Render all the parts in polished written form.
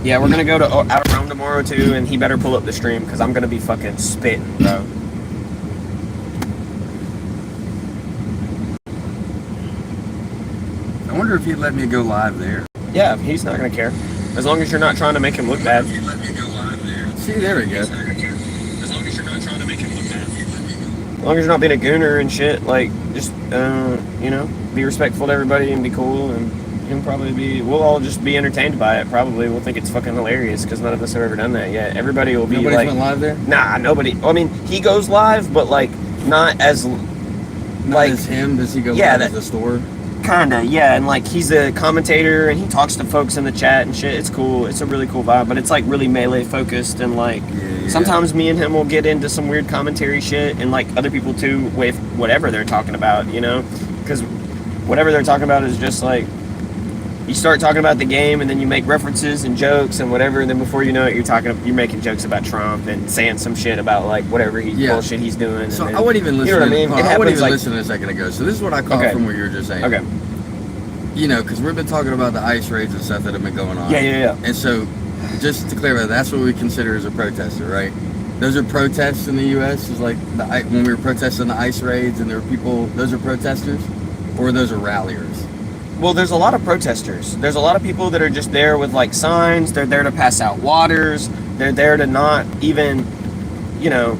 Yeah, we're gonna go to out of Rome tomorrow too, and he better pull up the stream because I'm gonna be fucking spitting, bro. I wonder if he'd let me go live there. Yeah, he's not gonna care. As long as you're not trying to make him look bad. See, there we go. As long as you're not trying to make him look bad. As long as you're not being a gooner and shit, like, just, you know, be respectful to everybody and be cool, and he'll probably be, we'll all just be entertained by it, probably. We'll think it's fucking hilarious, because none of us have ever done that yet. Everybody will be Nobody's like... went live there? Nah, nobody. I mean, he goes live, but, like, not as... Not as him? Does he go live at the store? Kinda, yeah, and like he's a commentator and he talks to folks in the chat and shit. It's cool. It's a really cool vibe, but it's like really melee focused and like sometimes me and him will get into some weird commentary shit and like other people too with whatever they're talking about, you know, because whatever they're talking about is just like you start talking about the game and then you make references and jokes and whatever, and then before you know it, you're making jokes about Trump and saying some shit about like whatever bullshit he's doing. So then, I wouldn't even listen. You know what I mean? I wouldn't even listen a second ago. So this is what I caught from what you were just saying. Okay. You know, because we've been talking about the ICE raids and stuff that have been going on. Yeah. And so, just to clarify, that's what we consider as a protester, right? Those are protests in the U.S. Is like when we were protesting the ICE raids and there were people. Those are protesters, or those are ralliers. Well, there's a lot of protesters. There's a lot of people that are just there with like signs. They're there to pass out waters. They're there to not even, you know,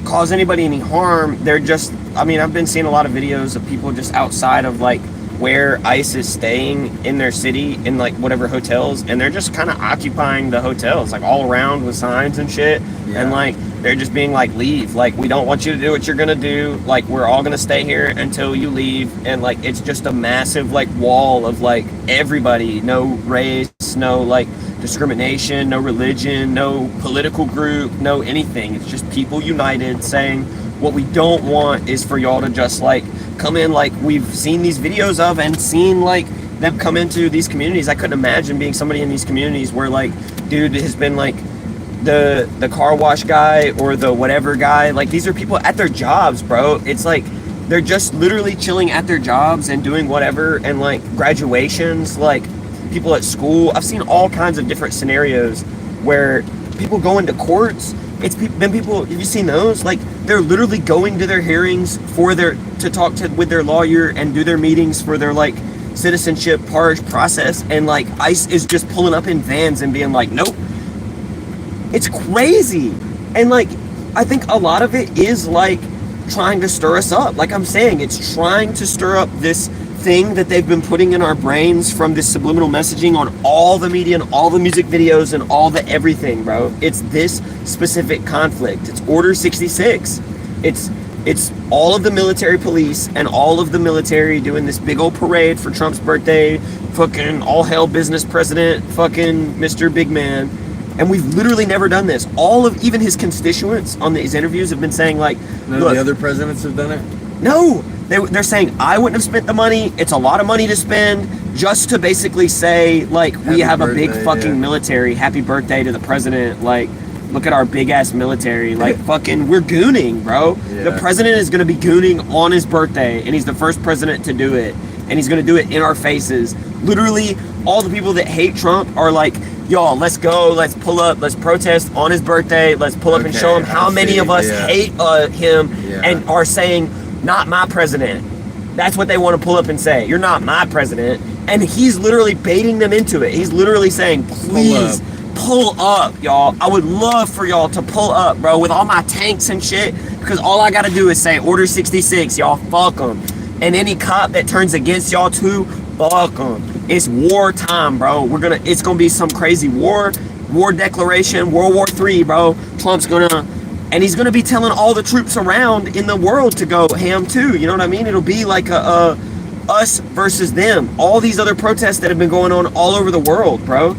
cause anybody any harm. They're just, I mean, I've been seeing a lot of videos of people just outside of like where ICE is staying in their city in like whatever hotels, and they're just kind of occupying the hotels like all around with signs and shit. And like they're just being like, leave, like we don't want you to do what you're gonna do, like we're all gonna stay here until you leave. And like it's just a massive like wall of like everybody, no race, no like discrimination, no religion, no political group, no anything. It's just people united saying what we don't want is for y'all to just like come in, like we've seen these videos of and seen like them come into these communities. I couldn't imagine being somebody in these communities where like dude has been like the car wash guy or the whatever guy. Like these are people at their jobs, bro. It's like they're just literally chilling at their jobs and doing whatever, and like graduations, like people at school. I've seen all kinds of different scenarios where people go into courts. It's been people, have you seen those? Like they're literally going to their hearings to talk with their lawyer and do their meetings for their like citizenship process, and like ICE is just pulling up in vans and being like, nope. It's crazy. And like I think a lot of it is like trying to stir us up. Like I'm saying, it's trying to stir up this thing that they've been putting in our brains from this subliminal messaging on all the media and all the music videos and all the everything, bro. It's this specific conflict. It's Order 66. It's all of the military police and all of the military doing this big old parade for Trump's birthday. Fucking all hell business president, fucking Mr. Big Man. And we've literally never done this. All of even his constituents on these interviews have been saying like, none of the other presidents have done it? No, they're saying I wouldn't have spent the money. It's a lot of money to spend just to basically say like we have a big fucking military. Happy birthday to the president. Like look at our big ass military. Like fucking we're gooning, bro. The president is gonna be gooning on his birthday, and he's the first president to do it, and he's gonna do it in our faces. Literally, all the people that hate Trump are like, y'all, let's go, let's pull up, let's protest on his birthday, let's pull up and show him how many of us hate him and are saying, not my president. That's what they want to pull up and say. You're not my president. And he's literally baiting them into it. He's literally saying, please pull up, y'all. I would love for y'all to pull up, bro, with all my tanks and shit, because all I got to do is say Order 66, y'all, fuck them. And any cop that turns against y'all too, fuck them. It's war time, bro. It's gonna be some crazy war declaration, World War III, bro. Trump's and he's gonna be telling all the troops around in the world to go ham too. You know what I mean? It'll be like a us versus them. All these other protests that have been going on all over the world, bro.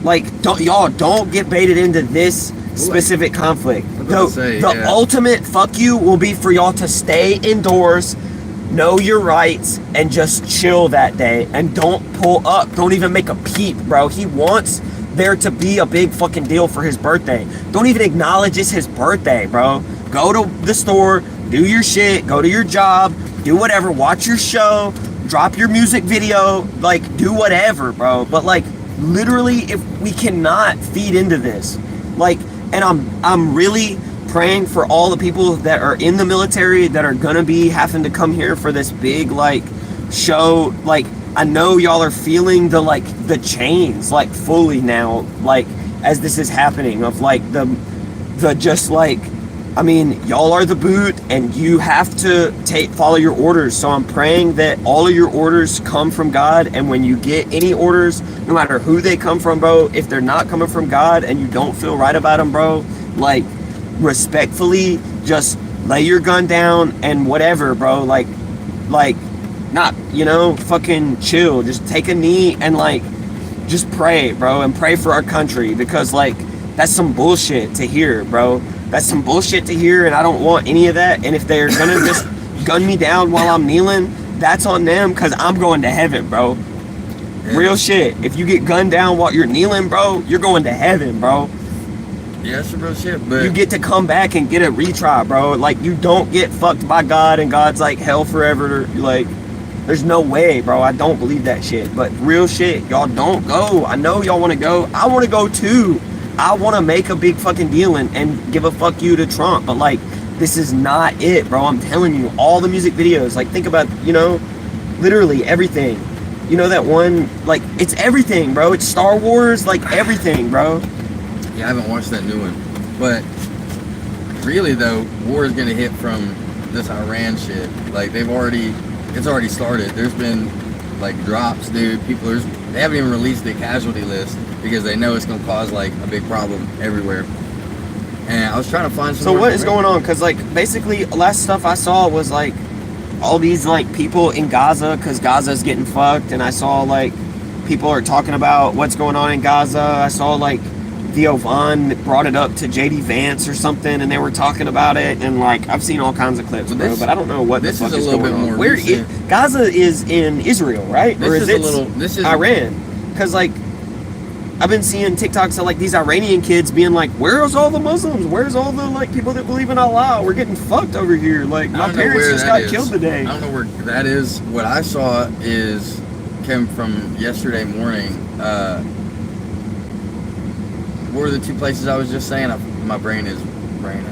Like, don't get baited into this specific conflict. The ultimate fuck you will be for y'all to stay indoors, know your rights, and just chill that day, and don't pull up. Don't even make a peep, bro. He wants there to be a big fucking deal for his birthday. Don't even acknowledge it's his birthday, bro. Go to the store, do your shit, go to your job, do whatever, watch your show, drop your music video, like do whatever, bro. But like literally, if we cannot feed into this, like, and I'm really praying for all the people that are in the military that are gonna be having to come here for this big like show. Like, I know y'all are feeling the chains like fully now, like as this is happening, of like the just like, I mean, y'all are the boot and you have to follow your orders. So I'm praying that all of your orders come from God, and when you get any orders, no matter who they come from, bro, if they're not coming from God and you don't feel right about them, bro, like respectfully just lay your gun down and whatever, bro, like not, you know, fucking chill, just take a knee and like just pray, bro, and pray for our country, because like that's some bullshit to hear, bro. That's some bullshit to hear, and I don't want any of that. And if they're gonna just gun me down while I'm kneeling, that's on them, because I'm going to heaven, bro. Yeah. Real shit. If you get gunned down while you're kneeling, bro, you're going to heaven, bro. Yeah, that's some real shit, but... You get to come back and get a retry, bro. Like, you don't get fucked by God, and God's like hell forever. Like, there's no way, bro. I don't believe that shit. But real shit, y'all don't go. I know y'all want to go. I want to go too. I want to make a big fucking deal and give a fuck you to Trump. But like, this is not it, bro. I'm telling you, all the music videos, like, think about, you know, literally everything. You know that one, like, it's everything, bro. It's Star Wars, like everything, bro. Yeah, I haven't watched that new one. But really though, war is gonna hit from this Iran shit. Like, it's already started. There's been like drops, dude. They haven't even released the casualty list because they know it's gonna cause like a big problem everywhere. And I was trying to find some. So what is going on? Because like basically, last stuff I saw was like all these like people in Gaza, because Gaza's getting fucked, and I saw like people are talking about what's going on in Gaza. I saw like Theo Vaughn brought it up to JD Vance or something, and they were talking about it, and like I've seen all kinds of clips, bro, but I don't know what the fuck is going on. Where Gaza is in Israel, right? Or is it Iran? Because like I've been seeing TikToks of like these Iranian kids being like, "Where's all the Muslims? Where's all the like people that believe in Allah? We're getting fucked over here. Like my parents just got killed today." I don't know where that is. What I saw came from yesterday morning. What were the two places I was just saying? My brain is braining.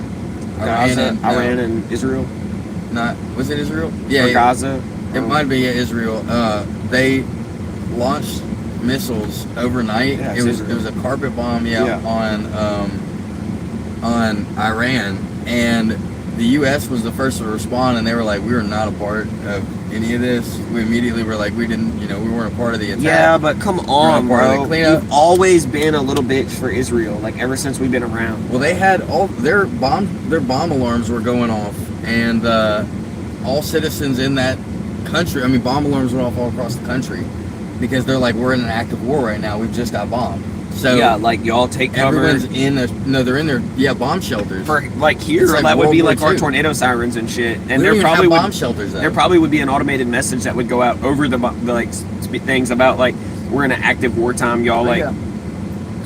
Iran and Israel. Was it Israel? Yeah, Gaza. It might be Israel. They launched missiles overnight. Yeah, it was a carpet bomb, on Iran, and the U.S. was the first to respond, and they were like, "We were not a part of any of this." We immediately were like, "We didn't, we weren't a part of the attack." Yeah, but come on, bro. We've always been a little bitch for Israel, like ever since we've been around. Well, they had all their bomb alarms were going off, and all citizens in that country. I mean, bomb alarms went off all across the country because they're like, "We're in an active war right now. We've just got bombed." So yeah, like y'all take cover. Everyone's they're in their bomb shelters. For like here, like that would be like War our II. tornado sirens and shit. And there probably bomb shelters. There probably would be an automated message that would go out over the like things about like we're in an active wartime, y'all. Like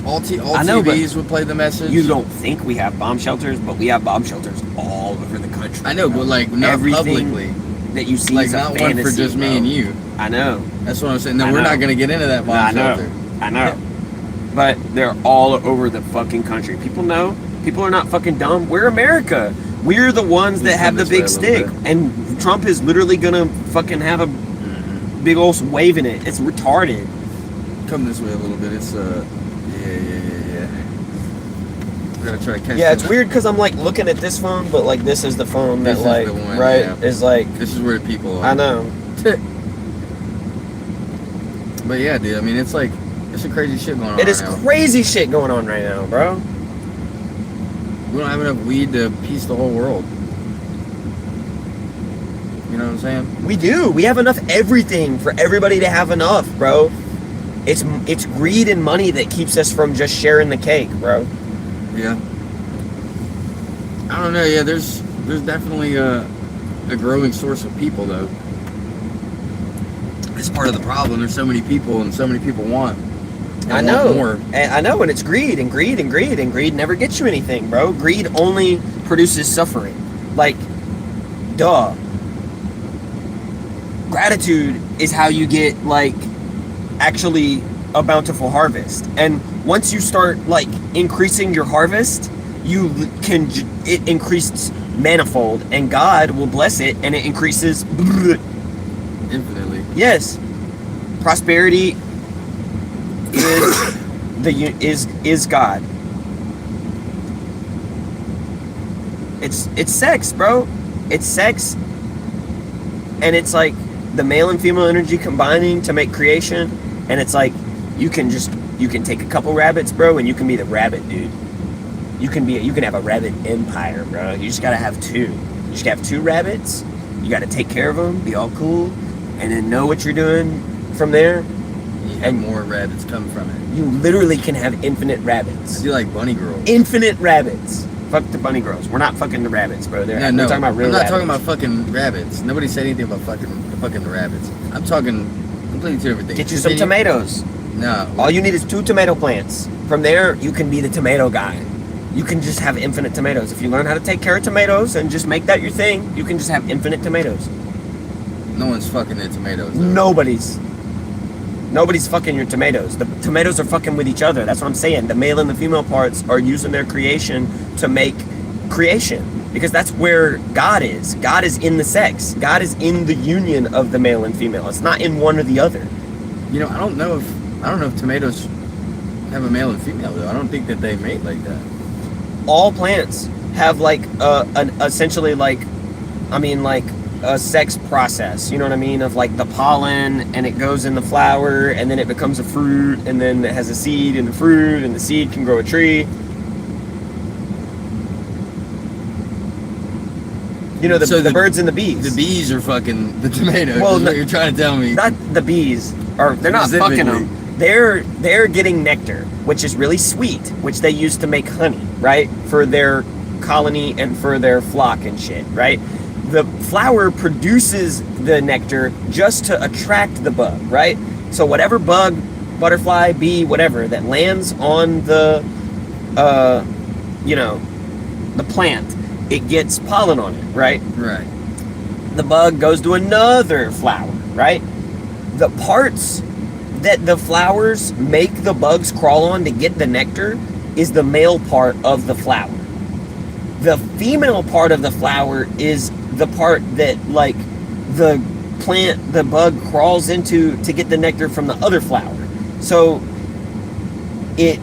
all TVs would play the message. You don't think we have bomb shelters, but we have bomb shelters all over the country. I know, but like not publicly. That you see like is a not fantasy, one for just me and you. I know. That's what I'm saying. No, we're not going to get into that bomb shelter. I know. But they're all over the fucking country. People know. People are not fucking dumb. We're America. We're the ones that have the big stick. And Trump is literally going to fucking have a big old wave in it. It's retarded. Come this way a little bit. It's, yeah. We're gonna try to catch it's weird because I'm like looking at this phone, but like this is the phone that like, the one, right, yeah. is like. This is where the people are. I know. But yeah, dude, I mean, it's like, it's some crazy shit going on. It is crazy shit going on right now, bro. We don't have enough weed to piece the whole world. You know what I'm saying? We do. We have enough everything for everybody to have enough, bro. It's greed and money that keeps us from just sharing the cake, bro. Yeah. I don't know. Yeah, there's definitely a growing source of people, though. It's part of the problem. There's so many people, and so many people want. I know. More. And I know, and it's greed, and greed, and greed, and greed never gets you anything, bro. Greed only produces suffering. Like, duh. Gratitude is how you get like actually a bountiful harvest. And once you start like increasing your harvest, it increases manifold, and God will bless it, and it increases infinitely. Yes, prosperity is God. It's sex, bro. It's sex, and it's like the male and female energy combining to make creation, and it's like you can take a couple rabbits, bro, and you can be the rabbit dude. You can have a rabbit empire, bro. You just gotta have two. You just have 2 rabbits. You gotta take care of them, be all cool, and then know what you're doing from there. And more rabbits come from it. You literally can have infinite rabbits. I do like bunny girls. Infinite rabbits. Fuck the bunny girls. We're not fucking the rabbits, bro. We're talking about real rabbits. I'm not talking about fucking rabbits. Nobody said anything about fucking the rabbits. I'm talking completely two different things. Get you some tomatoes. No. All you need is 2 tomato plants. From there, you can be the tomato guy. You can just have infinite tomatoes. If you learn how to take care of tomatoes and just make that your thing, you can just have infinite tomatoes. No one's fucking their tomatoes, though. Nobody's fucking your tomatoes. The tomatoes are fucking with each other. That's what I'm saying. The male and the female parts are using their creation to make creation. Because that's where God is. God is in the sex. God is in the union of the male and female. It's not in one or the other. You know, I don't know if tomatoes have a male and female, though. I don't think that they mate like that. All plants have like essentially like a sex process, you know what I mean, of like the pollen, and it goes in the flower, and then it becomes a fruit, and then it has a seed in the fruit, and the seed can grow a tree. You know, the birds and the bees. The bees are fucking the tomatoes. Well, is what you're trying to tell me. Not the bees. They're not fucking them. They're getting nectar, which is really sweet, which they use to make honey, right? For their colony and for their flock and shit, right? The flower produces the nectar just to attract the bug, right? So whatever bug, butterfly, bee, whatever, that lands on the plant, it gets pollen on it, right? Right. The bug goes to another flower, right? The parts that the flowers make the bugs crawl on to get the nectar is the male part of the flower. The female part of the flower is the part that like the bug crawls into to get the nectar from the other flower. So it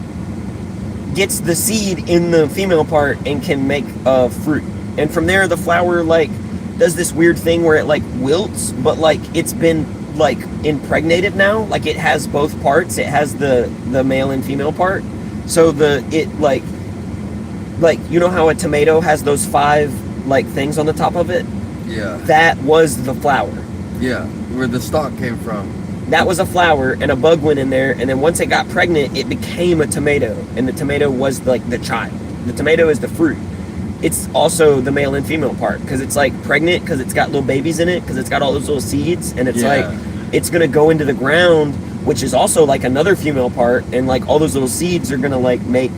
gets the seed in the female part and can make a fruit. And from there the flower like does this weird thing where it like wilts, but like it's been like impregnated now, like it has both parts. It has the male and female part. So you know how a tomato has those 5 like things on the top of it? Yeah. That was the flower. Yeah, where the stalk came from. That was a flower, and a bug went in there, and then once it got pregnant, it became a tomato, and the tomato was like the child. The tomato is the fruit. It's also the male and female part, because it's like pregnant, because it's got little babies in it, because it's got all those little seeds, and it's like it's gonna go into the ground, which is also like another female part, and like all those little seeds are gonna like make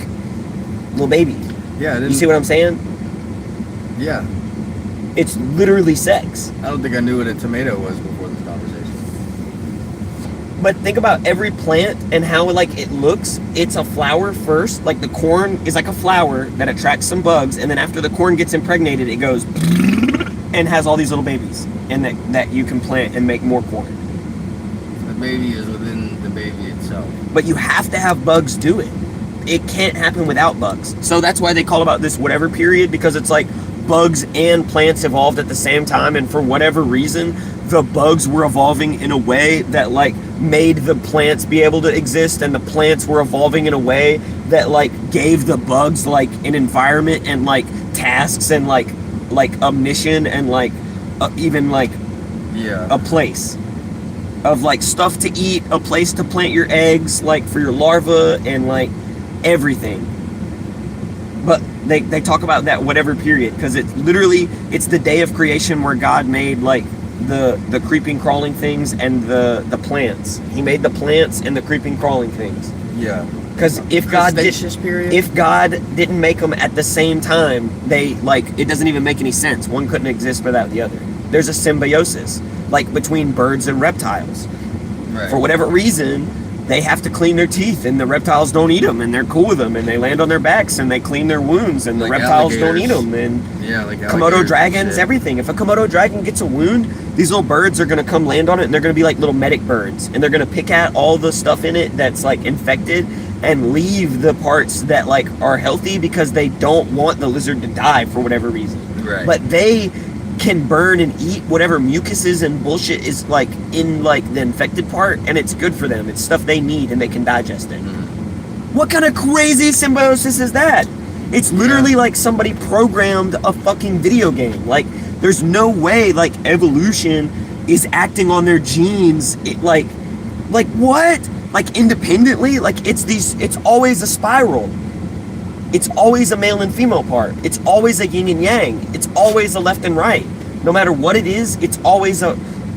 little babies. Yeah. You see what I'm saying? Yeah. It's literally sex. I don't think I knew what a tomato was before this conversation. But think about every plant and how like it looks. It's a flower first. Like the corn is like a flower that attracts some bugs, and then after the corn gets impregnated, it goes and has all these little babies, and that you can plant and make more corn. The baby is within the baby itself. But you have to have bugs do it. It can't happen without bugs. So that's why they call about this whatever period, because it's like bugs and plants evolved at the same time, and for whatever reason the bugs were evolving in a way that like made the plants be able to exist, and the plants were evolving in a way that like gave the bugs like an environment and like tasks and like a mission and like even like a place of like stuff to eat, a place to plant your eggs like for your larva and like everything. But they talk about that whatever period, because it's literally it's the day of creation where God made like the creeping crawling things and the plants. He made the plants and the creeping crawling things. Yeah. Because if God didn't make them at the same time, they like it doesn't even make any sense. One couldn't exist without the other. There's a symbiosis. like between birds and reptiles. Right. For whatever reason, they have to clean their teeth, and the reptiles don't eat them, and they're cool with them, and they land on their backs, and they clean their wounds, and the Like reptiles don't eat alligators. them, and Yeah, like Komodo alligators dragons, and shit. everything. If a Komodo dragon gets a wound, these little birds are going to come land on it, and they're going to be like little medic birds, and they're going to pick at all the stuff in it that's like infected and leave the parts that like are healthy because they don't want the lizard to die for whatever reason. Right. But they can burn and eat whatever mucuses and bullshit is like in like the infected part, and it's good for them. It's stuff they need, and they can digest it. What kind of crazy symbiosis is that? It's literally like somebody programmed a fucking video game. Like, there's no way like evolution is acting on their genes. Like what? Like independently? Like it's always a spiral. It's always a male and female part. It's always a yin and yang. It's always a left and right. No matter what it is, it's always a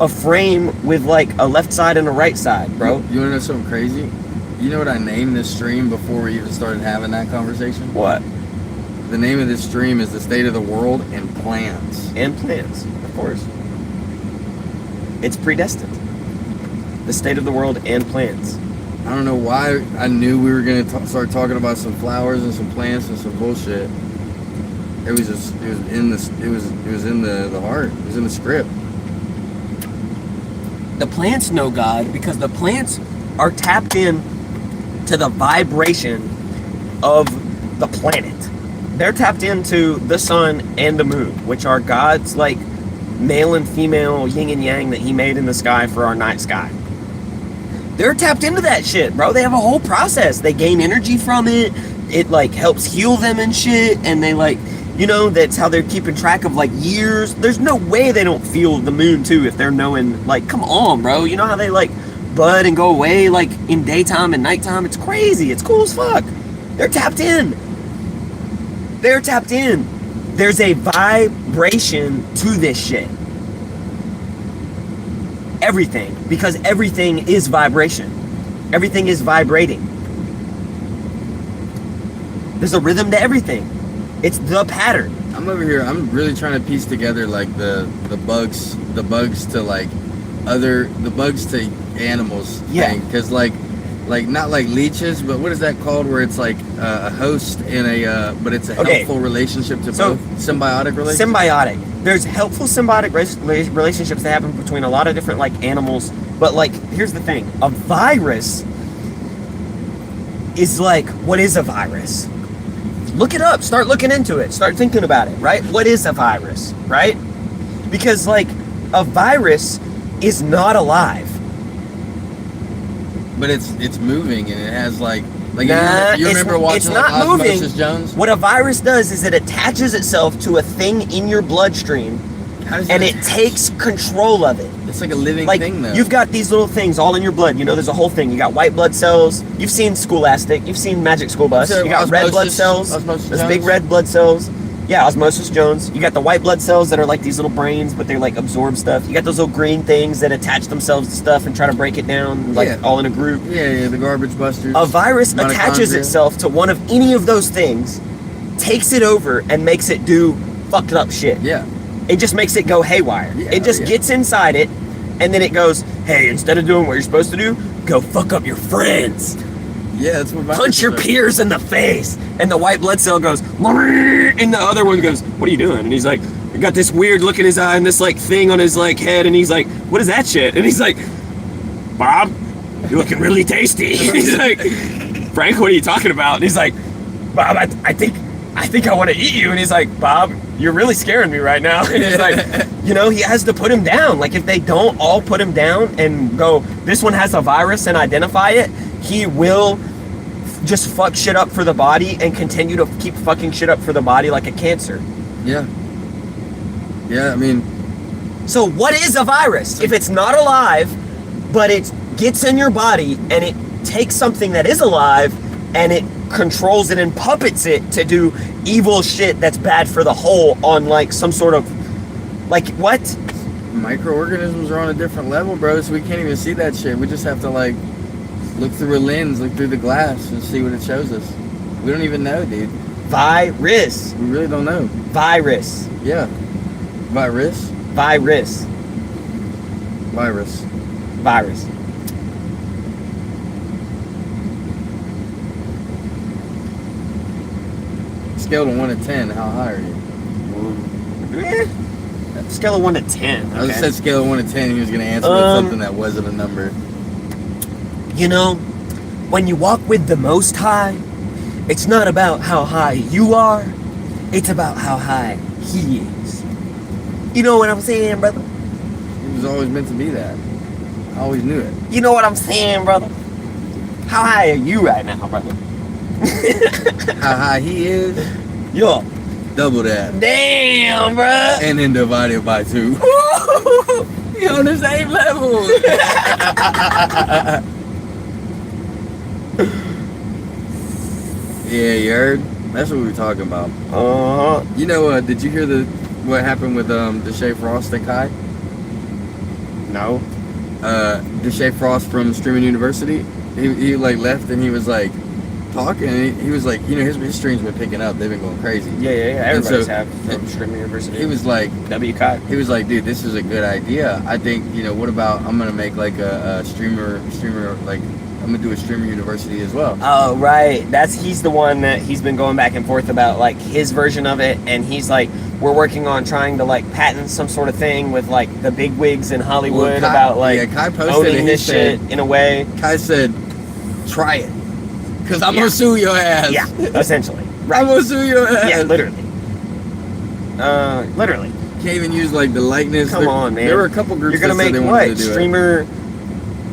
frame with like a left side and a right side, bro. You wanna know something crazy? You know what I named this stream before we even started having that conversation? What? The name of this stream is The State of the World and Plants. And plants, of course. It's predestined. The state of the world and plants. I don't know why I knew we were gonna start talking about some flowers and some plants and some bullshit. It was just it was in the heart. It was in the script. The plants know God because the plants are tapped in to the vibration of the planet. They're tapped into the sun and the moon, which are God's like male and female yin and yang that he made in the sky for our night sky. They're tapped into that shit, bro. They have a whole process. They gain energy from it. It like helps heal them and shit. And they like, you know, that's how they're keeping track of like years. There's no way they don't feel the moon too if they're knowing, like, come on, bro. You know how they like bud and go away like in daytime and nighttime? It's crazy. It's cool as fuck. They're tapped in. They're tapped in. There's a vibration to this shit. Everything, because everything is vibration. Everything is vibrating. There's a rhythm to everything. It's the pattern. I'm over here. I'm really trying to piece together like the bugs to like the bugs to animals thing. Because like not like leeches, but what is that called? Where it's like a host and a but it's a helpful relationship to both. Symbiotic relationship. Symbiotic. There's helpful symbiotic relationships that happen between a lot of different like animals. But like, here's the thing: a virus is like, what is a virus? Look it up. Start looking into it. Start thinking about it. Right? What is a virus? Right? Because like a virus is not alive. But it's moving and it has like Nah, you remember watching it's not moving. Osmosis Jones? What a virus does is it attaches itself to a thing in your bloodstream, and it takes control of it. It's like a living Like, thing, though. you've got these little things all in your blood. You know, there's a whole thing. You got white blood cells. You've seen Scholastic. You've seen Magic School Bus. So You got red blood cells. Osmosis Those Jones? big red blood cells. Yeah, Osmosis Jones. You got the white blood cells that are like these little brains, but they like absorb stuff. You got those little green things that attach themselves to stuff and try to break it down, like all in a group. Yeah, the garbage busters. A virus attaches Mitochondria. itself to one of any of those things, takes it over, and makes it do fucked up shit. Yeah. It just makes it go haywire. Yeah, It just gets inside it, and then it goes, hey, instead of doing what you're supposed to do, go fuck up your friends. Yeah, that's what Punch your peers in the face. And the white blood cell goes, and the other one goes, what are you doing? And he's like, I got this weird look in his eye and this like thing on his like head, and he's like, what is that shit? And he's like, Bob, you're looking really tasty. And he's like, Frank, what are you talking about? And he's like, Bob, I think I want to eat you. And he's like, Bob, you're really scaring me right now. And he's like, you know, he has to put him down. Like, if they don't all put him down and go, this one has a virus, and identify it, he will just fuck shit up for the body and continue to keep fucking shit up for the body like a cancer. Yeah. Yeah, I mean. So what is a virus? If it's not alive, but it gets in your body and it takes something that is alive and it controls it and puppets it to do evil shit that's bad for the whole on like some sort of, like, what? Microorganisms are on a different level, bro, so we can't even see that shit. We just have to like look through a lens, look through the glass, and see what it shows us. We don't even know, dude. Virus. We really don't know. Virus. Yeah. Virus? Virus. Virus. Virus. Scale of 1 to 10, how high are you? Scale of 1 to 10. Okay. I just said scale of 1 to 10, he was going to answer with something that wasn't a number. You know, when you walk with the Most High, it's not about how high you are, it's about how high He is. You know what I'm saying, brother? It was always meant to be that. I always knew it. You know what I'm saying, brother? How high are you right now, brother? How high he is? Yo. Double that. Damn, bruh. And then divided by 2. You on the same level. Yeah, you heard? That's what we were talking about. You know, did you hear what happened with Deshae Frost and Kai? No. Deshae Frost from Streaming University, he like left and he was like talking and he was like, you know, his streams been picking up, they've been going crazy. Yeah. Everybody's from Streaming University. He was like, WCOT. He was like, dude, this is a good idea. I think, you know, what about I'm gonna make like a streamer like I'm gonna do a Streamer University as well. Oh, right. He's the one that he's been going back and forth about, like, his version of it, and he's like, we're working on trying to, like, patent some sort of thing with, like, the big wigs in Hollywood about, like, Kai posted owning this shit in a way. Kai said, try it. Because I'm gonna sue your ass. Yeah, essentially. Right. I'm gonna sue your ass. Yeah, literally. Literally. Can't even use, like, the likeness. Come on, man. There were a couple groups You're gonna that said make they what? wanted to do Streamer...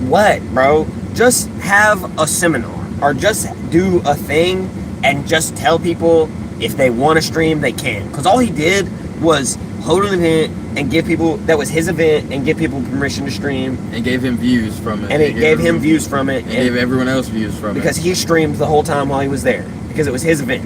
What, bro? Just have a seminar or just do a thing and just tell people if they want to stream they can, because all he did was hold an event and give people, that was his event, and give people permission to stream, and gave him views from it, and it gave him views from it, and gave everyone else views from because he streamed the whole time while he was there because it was his event.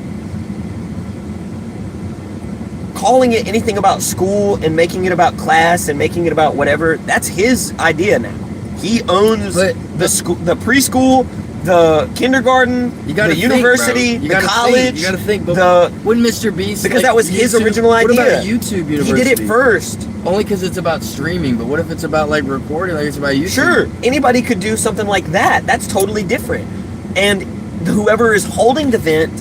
Calling it anything about school and making it about class and making it about whatever, that's his idea now. He owns the school, the preschool, the kindergarten, the university, the college. You gotta think. But when Mr. Beast, because that was his original idea. What about YouTube University? He did it first. Only because it's about streaming. But what if it's about like recording? Like it's about YouTube. Sure, anybody could do something like that. That's totally different. And whoever is holding the event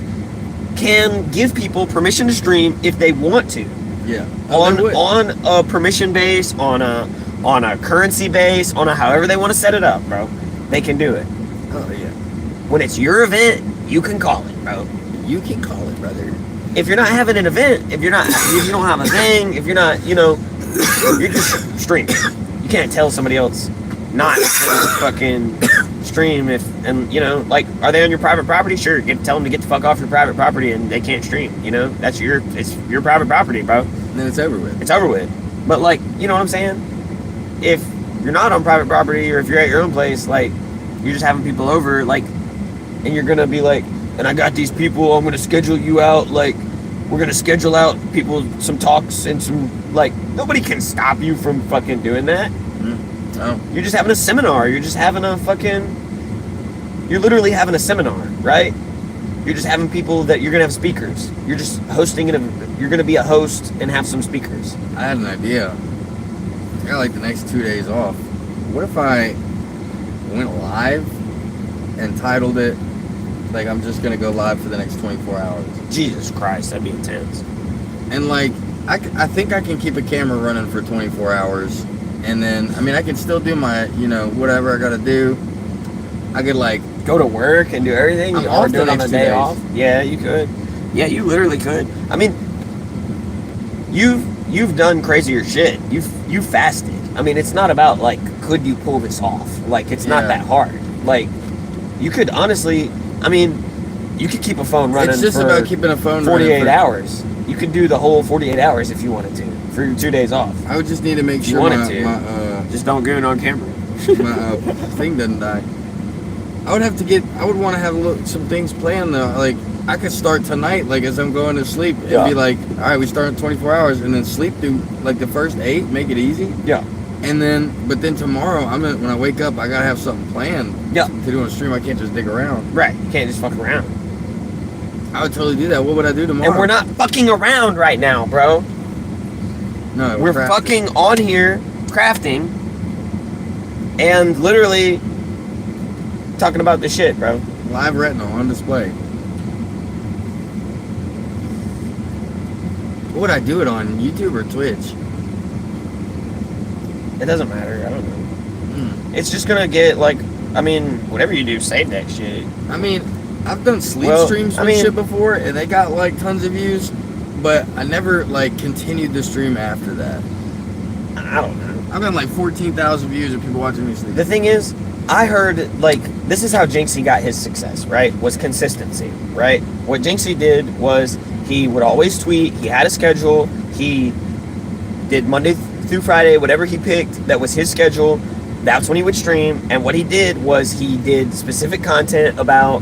can give people permission to stream if they want to. Yeah. On a permission base, on a currency base, on a however they want to set it up, bro. They can do it. Oh yeah. When it's your event, you can call it, bro. You can call it, brother. If you're not having an event, if you don't have a thing, if you're not, you're just streaming. You can't tell somebody else not to fucking stream like, are they on your private property? Sure, tell them to get the fuck off your private property and they can't stream, it's your private property, bro. And then it's over with. It's over with. But like, you know what I'm saying? If you're not on private property or if you're at your own place, like, you're just having people over, like, and you're gonna be like, and I got these people, I'm gonna schedule you out, like, we're gonna schedule out people some talks and some, like, nobody can stop you from fucking doing that. Oh. You're just having a seminar. You're literally having a seminar, right? You're just having people that you're gonna have speakers. You're just hosting it. You're gonna be a host and have some speakers. I had an idea. I got like the next 2 days off. What if I went live and titled it like I'm just gonna go live for the next 24 hours? Jesus Christ, that'd be intense. And like I think I can keep a camera running for 24 hours, and then I can still do my whatever I gotta do. I could like go to work and do everything. I'm off do it on a day off. Yeah, you could. Yeah, you literally could. I mean, you've done crazier shit. You fasted. I mean, it's not about like, could you pull this off? Like, it's not that hard. Like, you could honestly, you could keep a phone running. It's just about keeping a phone 48 hours. You could do the whole 48 hours if you wanted to for your 2 days off. I would just need to make sure my just don't go on camera. My thing doesn't die. I would want to have some things planned though. Like, I could start tonight, like as I'm going to sleep, and be like, all right, we start in 24 hours, and then sleep through like the first 8, make it easy. Yeah. And then, but then tomorrow, when I wake up, I gotta have something planned. Yeah. To do on a stream, I can't just dig around. Right. You can't just fuck around. I would totally do that. What would I do tomorrow? And we're not fucking around right now, bro. No, we're fucking on here crafting, and literally talking about this shit, bro. Live retinal on display. What would I do it on? YouTube or Twitch? It doesn't matter. I don't know. It's just gonna get like, I mean, whatever you do, save that shit. I mean, I've done sleep streams with shit before, and they got like tons of views, but I never like continued the stream after that. I don't know. I've done like 14,000 views of people watching me sleep. The thing is, I heard, like, this is how Jinxie got his success, right? Was consistency, right? What Jinxie did was he would always tweet. He had a schedule. He did Monday through Friday, whatever he picked, that was his schedule. That's when he would stream. And what he did was he did specific content about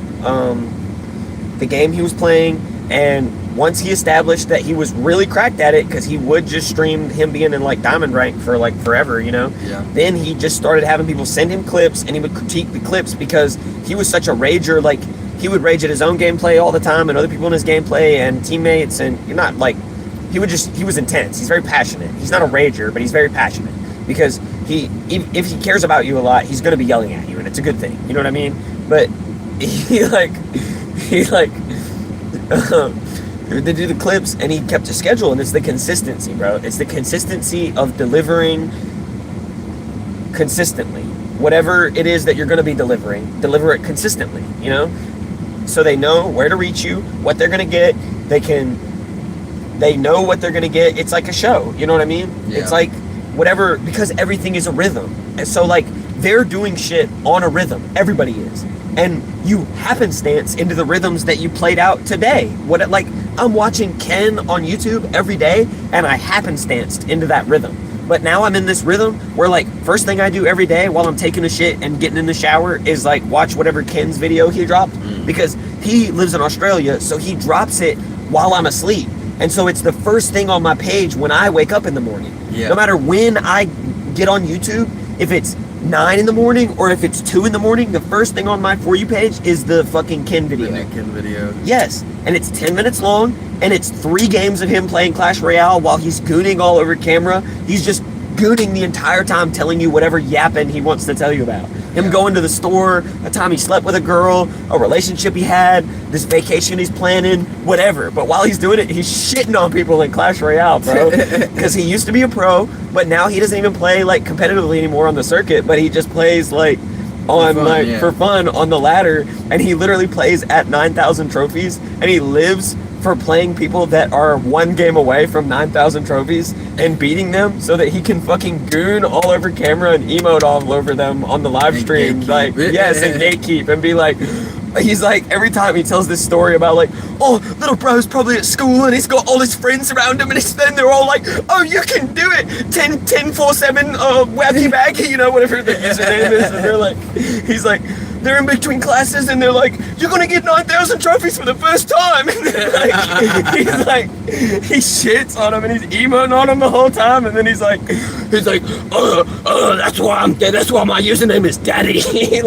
the game he was playing. And once he established that he was really cracked at it, because he would just stream him being in like diamond rank for like forever, you know? Yeah. Then he just started having people send him clips, and he would critique the clips because he was such a rager. Like, he would rage at his own gameplay all the time and other people in his gameplay and teammates, and you're not like, he was intense. He's very passionate. He's not a rager, but he's very passionate because if he cares about you a lot, he's going to be yelling at you, and it's a good thing. You know what I mean? But they do the clips, and he kept a schedule, and it's the consistency, bro. It's the consistency of delivering consistently. Whatever it is that you're going to be delivering, deliver it consistently, you know? So they know where to reach you, what they're going to get. They know what they're going to get. It's like a show, you know what I mean? Yeah. It's like whatever, because everything is a rhythm. And so, like, they're doing shit on a rhythm. Everybody is. And you happenstance into the rhythms that you played out today. I'm watching Ken on YouTube every day, and I happenstanced into that rhythm. But now I'm in this rhythm where, like, first thing I do every day while I'm taking a shit and getting in the shower is, like, watch whatever Ken's video he dropped. Because he lives in Australia, so he drops it while I'm asleep. And so it's the first thing on my page when I wake up in the morning. Yeah. No matter when I get on YouTube, if it's 9 in the morning or if it's 2 in the morning, the first thing on my For You page is the fucking Ken video. The Ken video. Yes, and it's 10 minutes long, and it's 3 games of him playing Clash Royale while he's gooning all over camera. He's just gooning the entire time, telling you whatever yapping he wants to tell you about. Him going to the store, a time he slept with a girl, a relationship he had, this vacation he's planning, whatever. But while he's doing it, he's shitting on people in Clash Royale, bro. Because he used to be a pro, but now he doesn't even play like competitively anymore on the circuit, but he just plays like on for fun on the ladder, and he literally plays at 9,000 trophies, and he lives for playing people that are 1 game away from 9,000 trophies and beating them so that he can fucking goon all over camera and emote all over them on the live stream. Like, yes, and gatekeep and be like, he's like, every time he tells this story about like, oh, little bro's probably at school and he's got all his friends around him, and then they're all like, oh, you can do it, 10-4-7 wacky bag, you know, whatever the username is, and they're like, he's like, they're in between classes and they're like, you're gonna get 9,000 trophies for the first time. And he shits on him and he's emoting on him the whole time, and then he's like, that's why my username is Daddy. he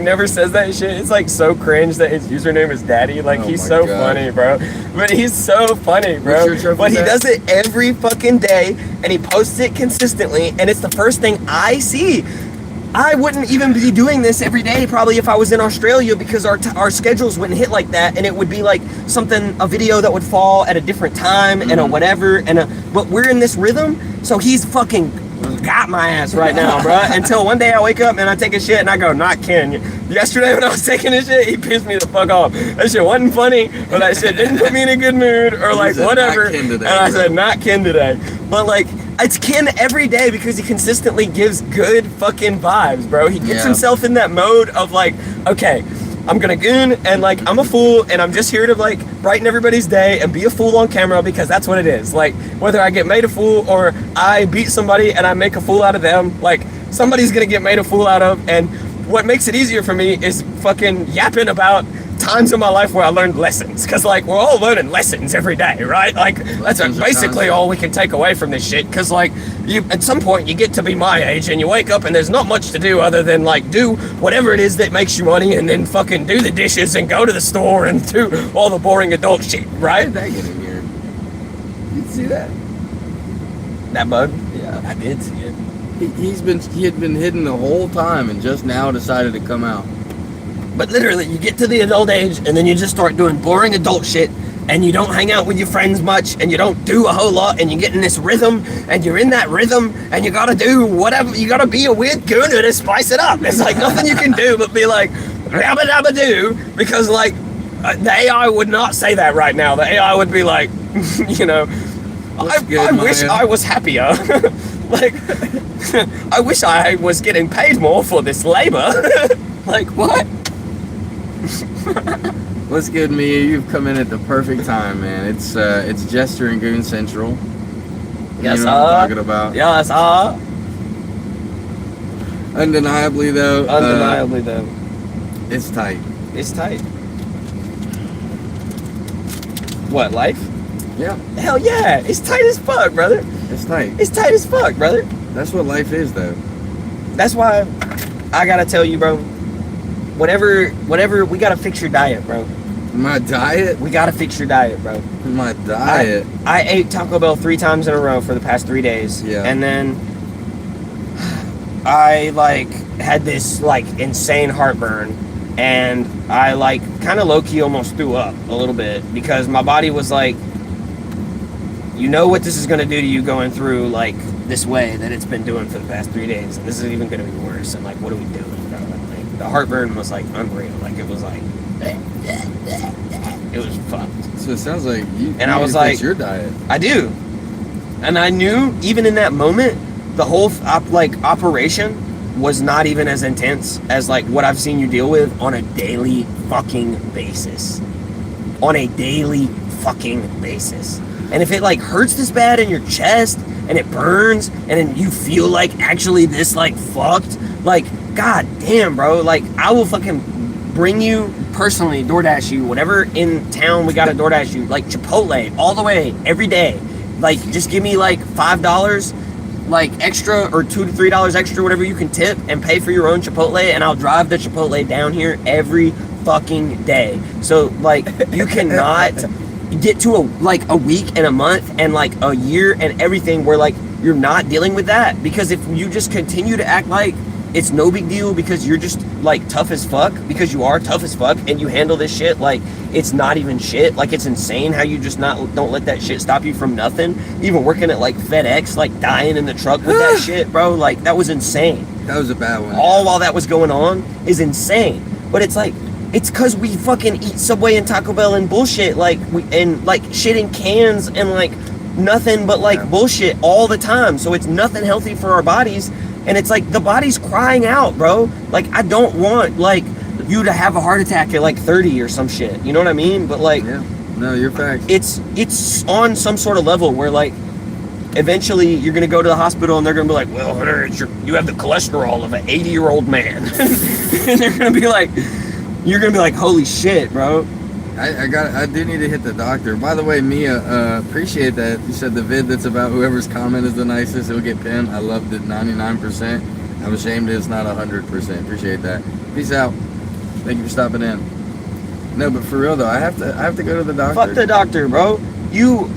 never says that shit. It's like so cringe that his username is Daddy. Like, he's so funny, bro. But he's so funny, bro. But he does it every fucking day, and he posts it consistently, and it's the first thing I see. I wouldn't even be doing this every day probably if I was in Australia, because our schedules wouldn't hit like that, and it would be like a video that would fall at a different time and a whatever, but we're in this rhythm, so he's fucking got my ass right now, bro. Until one day I wake up and I take a shit and I go, not Ken. Yesterday when I was taking a shit, he pissed me the fuck off. That shit wasn't funny, or that shit didn't put me in a good mood, or like whatever. And I said, not Ken today. But like, it's Ken every day because he consistently gives good fucking vibes, bro. He gets himself in that mode of like, okay, I'm gonna goon, and like, I'm a fool, and I'm just here to like brighten everybody's day and be a fool on camera, because that's what it is. Like, whether I get made a fool or I beat somebody and I make a fool out of them, like, somebody's gonna get made a fool out of. And what makes it easier for me is fucking yapping about times in my life where I learned lessons, because like, we're all learning lessons every day, right? Like, that's basically all we can take away from this shit, because like, you at some point you get to be my age and you wake up and there's not much to do other than like do whatever it is that makes you money, and then fucking do the dishes and go to the store and do all the boring adult shit, right? How did that get in here? Did you see that? That bug? Yeah. I did see it. He had been hidden the whole time and just now decided to come out. But literally, you get to the adult age, and then you just start doing boring adult shit, and you don't hang out with your friends much, and you don't do a whole lot, and you get in this rhythm, and you're in that rhythm, and you gotta do whatever, you gotta be a weird gooner to spice it up. It's like nothing you can do but be like, rabba dabba do, because like, the AI would not say that right now. The AI would be like, you know, I wish I was happier. Like, I wish I was getting paid more for this labor. Like, what? What's good, Mia? You've come in at the perfect time, man. It's Jester and Goon Central. Yes, you know what I'm talking about. Yes, Undeniably, though. though. It's tight. It's tight. What, life? Yeah. Hell yeah. It's tight as fuck, brother. It's tight. It's tight as fuck, brother. That's what life is, though. That's why I gotta tell you, bro. Whatever, we gotta fix your diet, bro. My diet? We gotta fix your diet, bro. My diet? I ate Taco Bell 3 times in a row for the past 3 days. Yeah. And then I, like, had this, like, insane heartburn. And I, like, kind of low-key almost threw up a little bit. Because my body was like, you know what this is gonna do to you going through, like, this way that it's been doing for the past 3 days. And this is even gonna be worse. And, like, what are we doing, bro? Like, the heartburn was, like, unreal. Like, it was, like... It was fucked. So it sounds like you. And I was like, your diet. I do. And I knew even in that moment, the whole operation was not even as intense as like what I've seen you deal with on a daily fucking basis. On a daily fucking basis. And if it like hurts this bad in your chest and it burns and then you feel like actually this like fucked, like god damn, bro, like I will fucking bring you personally, DoorDash you, whatever in town we gotta DoorDash you, like Chipotle, all the way, every day. Like, just give me like $5, like extra, or $2 to $3 extra, whatever you can tip, and pay for your own Chipotle, and I'll drive the Chipotle down here every fucking day. So, like, you cannot get to a week and a month and like a year and everything where like you're not dealing with that, because if you just continue to act like it's no big deal because you're just like tough as fuck, because you are tough as fuck and you handle this shit like it's not even shit, like it's insane how you just don't let that shit stop you from nothing. Even working at like FedEx, like dying in the truck with that shit, bro, like that was insane. That was a bad one. All while that was going on is insane. But it's like, it's cause we fucking eat Subway and Taco Bell and bullshit, like and like shit in cans and like nothing but like bullshit all the time. So it's nothing healthy for our bodies. And it's like the body's crying out, bro. Like, I don't want like you to have a heart attack at like 30 or some shit. You know what I mean? But like, yeah. No, you're facts. It's on some sort of level where like eventually you're gonna go to the hospital and they're gonna be like, well, Hunter, you have the cholesterol of an 80-year-old man. And they're gonna be like, you're gonna be like, holy shit, bro. I do need to hit the doctor. By the way, Mia, appreciate that. You said the vid that's about whoever's comment is the nicest, it'll get pinned. I loved it 99%. I'm ashamed it's not 100%. Appreciate that. Peace out. Thank you for stopping in. No, but for real though, I have to go to the doctor. Fuck the doctor, bro. You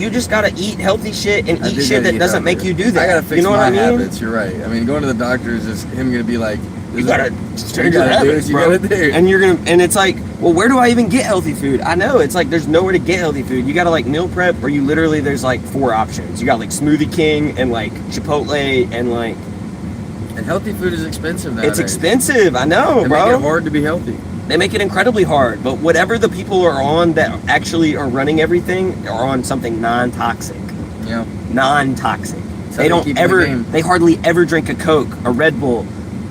just gotta eat healthy shit and eat shit that doesn't make you do that. I gotta fix you know my what I mean? habits. You're right. I mean, going to the doctor is just him gonna be like, you gotta change your habits, bro. And it's like, well, where do I even get healthy food? I know, it's like there's nowhere to get healthy food. You gotta like meal prep, or you literally, there's like 4 options. You got like Smoothie King and like Chipotle and like... And healthy food is expensive nowadays. It's expensive, I know, bro. They make it hard to be healthy. They make it incredibly hard, but whatever the people are on that actually are running everything are on something non-toxic. Yeah. Non-toxic. They don't ever, they hardly ever drink a Coke, a Red Bull,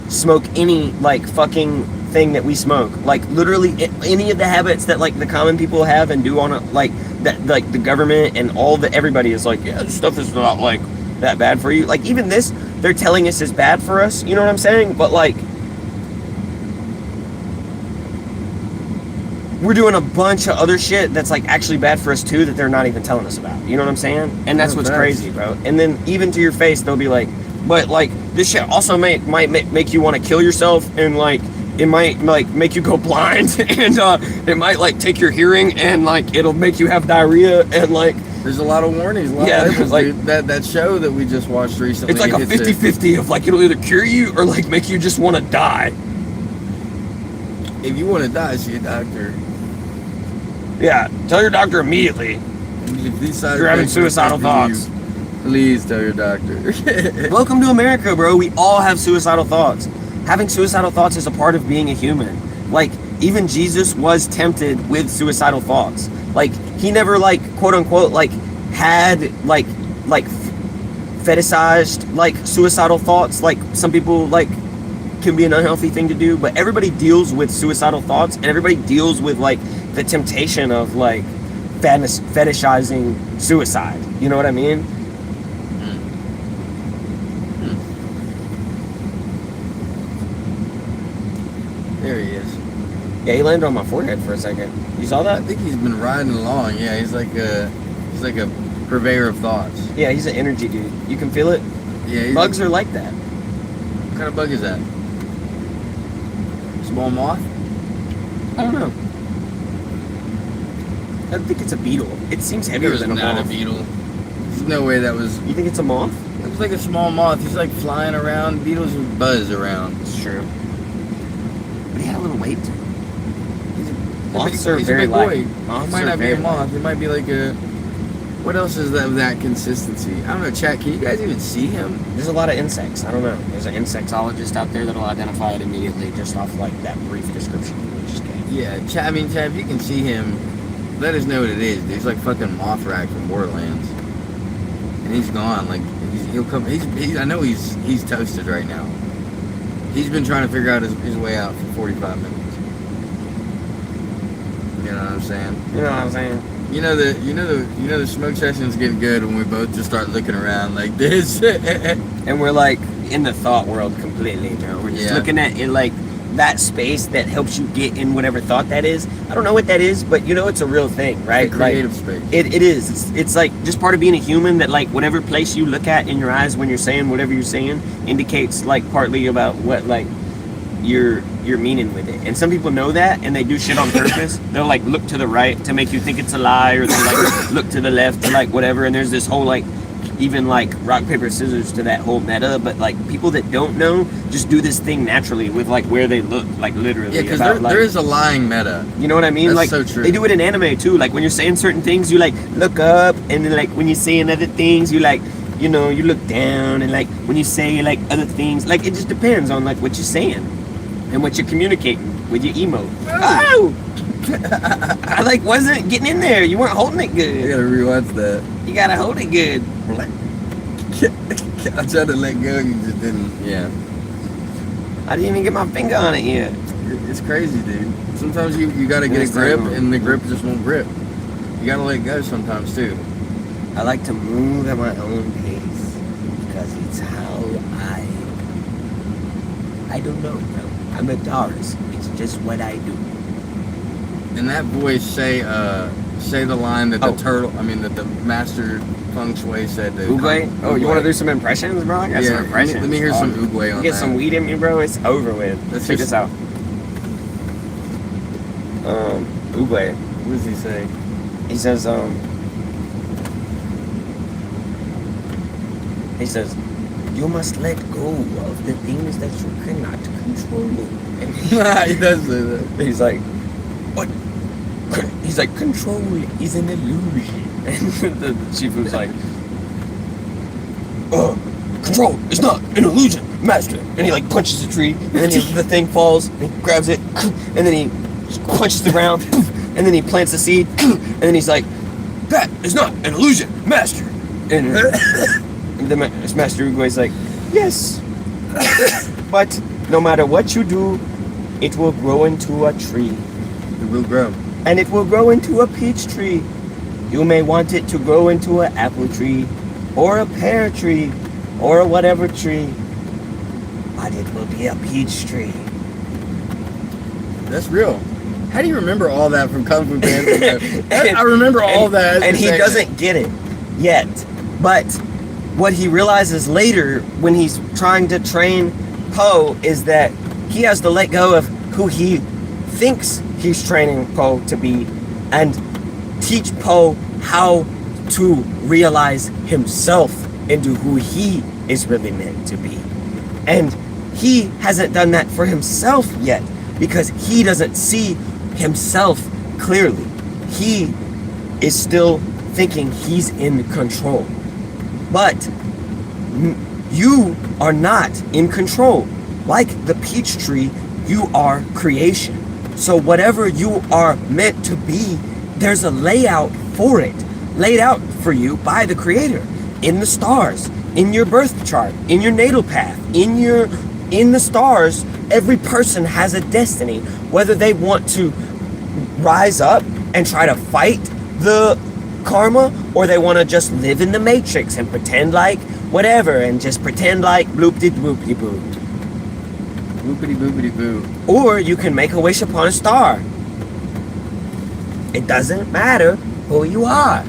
smoke any like fucking thing that we smoke. Like literally any of the habits that like the common people have and do on a, like that, like the government and all the, everybody is like, yeah, this stuff is not like that bad for you. Like even this, they're telling us is bad for us. You know what I'm saying? But like, we're doing a bunch of other shit that's like actually bad for us too that they're not even telling us about. You know what I'm saying? And that's what's crazy, bro. And then even to your face, they'll be like, but like this shit also might make you want to kill yourself, and like it might like make you go blind, and it might like take your hearing, and like it'll make you have diarrhea, and like There's a lot of warnings. A lot Yeah, of there's labels, like- dude. That show that we just watched recently. It's like a hits 50-50 of like it'll either cure you or like make you just want to die. If you want to die, see a doctor. Yeah, tell your doctor immediately. If these side You're having effects are suicidal affecting thoughts. you, please tell your doctor. Welcome to America, bro. We all have suicidal thoughts. Having suicidal thoughts is a part of being a human. Like, even Jesus was tempted with suicidal thoughts. Like, he never, like, quote unquote, like, had, like, fetishized, like, suicidal thoughts. Like, some people, like, can be an unhealthy thing to do, but everybody deals with suicidal thoughts, and everybody deals with, like, the temptation of, like, fetishizing suicide. You know what I mean? There he is. Yeah, he landed on my forehead for a second. You saw I that? think he's been riding along. Yeah, he's like a purveyor of thoughts. Yeah, he's an energy dude. You can feel it. Yeah, he's Bugs are like that. What kind of bug is that? Small moth? I don't know. I think it's a beetle. It seems It heavier was than a not moth. a beetle. There's no way that was. You think it's a moth? It was like a small moth. He's like flying around. Beetles buzz around. It's true. But he had a little weight to him. Moths He's are a very big light. boy. Moths He might are not be very a moth. It might be like a. What else is that consistency? I don't know. Chat. Can you guys even see him? There's a lot of insects. I don't know. There's an insectologist out there that'll identify it immediately just off like that brief description we just gave. Yeah. Chat. I mean, Chat. If you can see him, let us know what it is. He's like fucking Mothrak from Borderlands, and he's gone. Like he'll come. He's. I know he's toasted right now. He's been trying to figure out his way out for 45 minutes. You know what I'm saying? You know what I'm saying? You know the smoke session's getting good when we both just start looking around like this. And we're like in the thought world completely, bro. We're just Yeah. looking at it like that space that helps you get in whatever thought that is. I don't know what that is, but you know it's a real thing, right? The creative like, space. It is. It's like just part of being a human that like whatever place you look at in your eyes when you're saying whatever you're saying indicates like partly about what like your meaning with it. And some people know that and they do shit on purpose. They'll like look to the right to make you think it's a lie, or they'll like look to the left to like whatever, and there's this whole like even like rock paper scissors to that whole meta. But like people that don't know just do this thing naturally with like where they look, like literally. Yeah, because about, there is a lying meta. you know what I mean? That's like so true. they do it in anime too. Like when you're saying certain things, you like look up, and then like when you're saying other things, you like, you know, you look down, and like when you say like other things, like it just depends on like what you're saying and what you're communicating with your emote. Oh! I like wasn't getting in there. You weren't holding it I good. gotta rewatch that. You gotta hold it good. I tried to let go, you just didn't. Yeah. I didn't even get my finger on it yet. It's crazy, dude. Sometimes you gotta get a It's grip, like- and the grip just won't grip. You gotta let go sometimes too. I like to move at my own pace because it's how I don't know, bro. I'm a Taurus. It's just what I do. And that voice say the line that Oh. that the master feng shui said. To Oogway? Oh, you want to do some impressions, bro? I got some Yeah, impressions. let me hear some Oogway on Get that. some weed in me, bro. It's over with. Let's Check just- this out. Oogway. What does he say? He says, you must let go of the things that you cannot control. And He does say that. he's like, what? He's like, control is an illusion. And the chief was like, control is not an illusion, master. And he like punches a tree, and then the thing falls, and he grabs it, and then he punches the ground, and then he plants the seed, and then he's like, that is not an illusion, master. And the Master Uguay's like, yes, but no matter what you do, it will grow into a tree. It will grow. And it will grow into a peach tree. You may want it to grow into an apple tree, or a pear tree, or a whatever tree, but it will be a peach tree. That's real. How do you remember all that from Kung Fu Panda? I remember all that. And he doesn't get it yet. But what he realizes later when he's trying to train Poe is that he has to let go of who he thinks he's training Poe to be and teach Poe how to realize himself into who he is really meant to be. And he hasn't done that for himself yet because he doesn't see himself clearly. He is still thinking he's in control. But you are not in control. Like the peach tree, you are creation. So whatever you are meant to be, there's a layout for it, laid out for you by the Creator, in the stars, in your birth chart, in your natal path, in the stars. Every person has a destiny, whether they want to rise up and try to fight the karma, or they want to just live in the matrix and pretend like whatever, and just pretend like bloopity bloopity boo. Boopity boopity boo. Or you can make a wish upon a star. It doesn't matter who you are.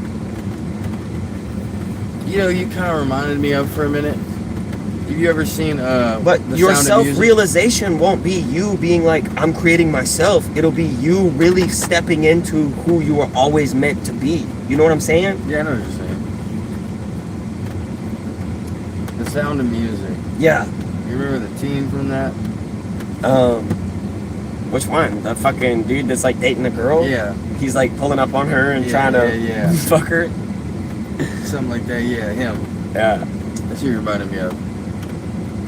You know, you kind of reminded me of for a minute. Have you ever seen But The your Sound of Music? self-realization won't be you being like, I'm creating myself. It'll be you really stepping into who you were always meant to be. You know what I'm saying? Yeah, I know what you're saying. The Sound of Music. Yeah. You remember the teen from that? Which one? The fucking dude that's like dating a girl? Yeah. He's like pulling up on her and Yeah, trying to yeah. fuck her. Something like that, yeah, him. Yeah. That's who you reminded me of.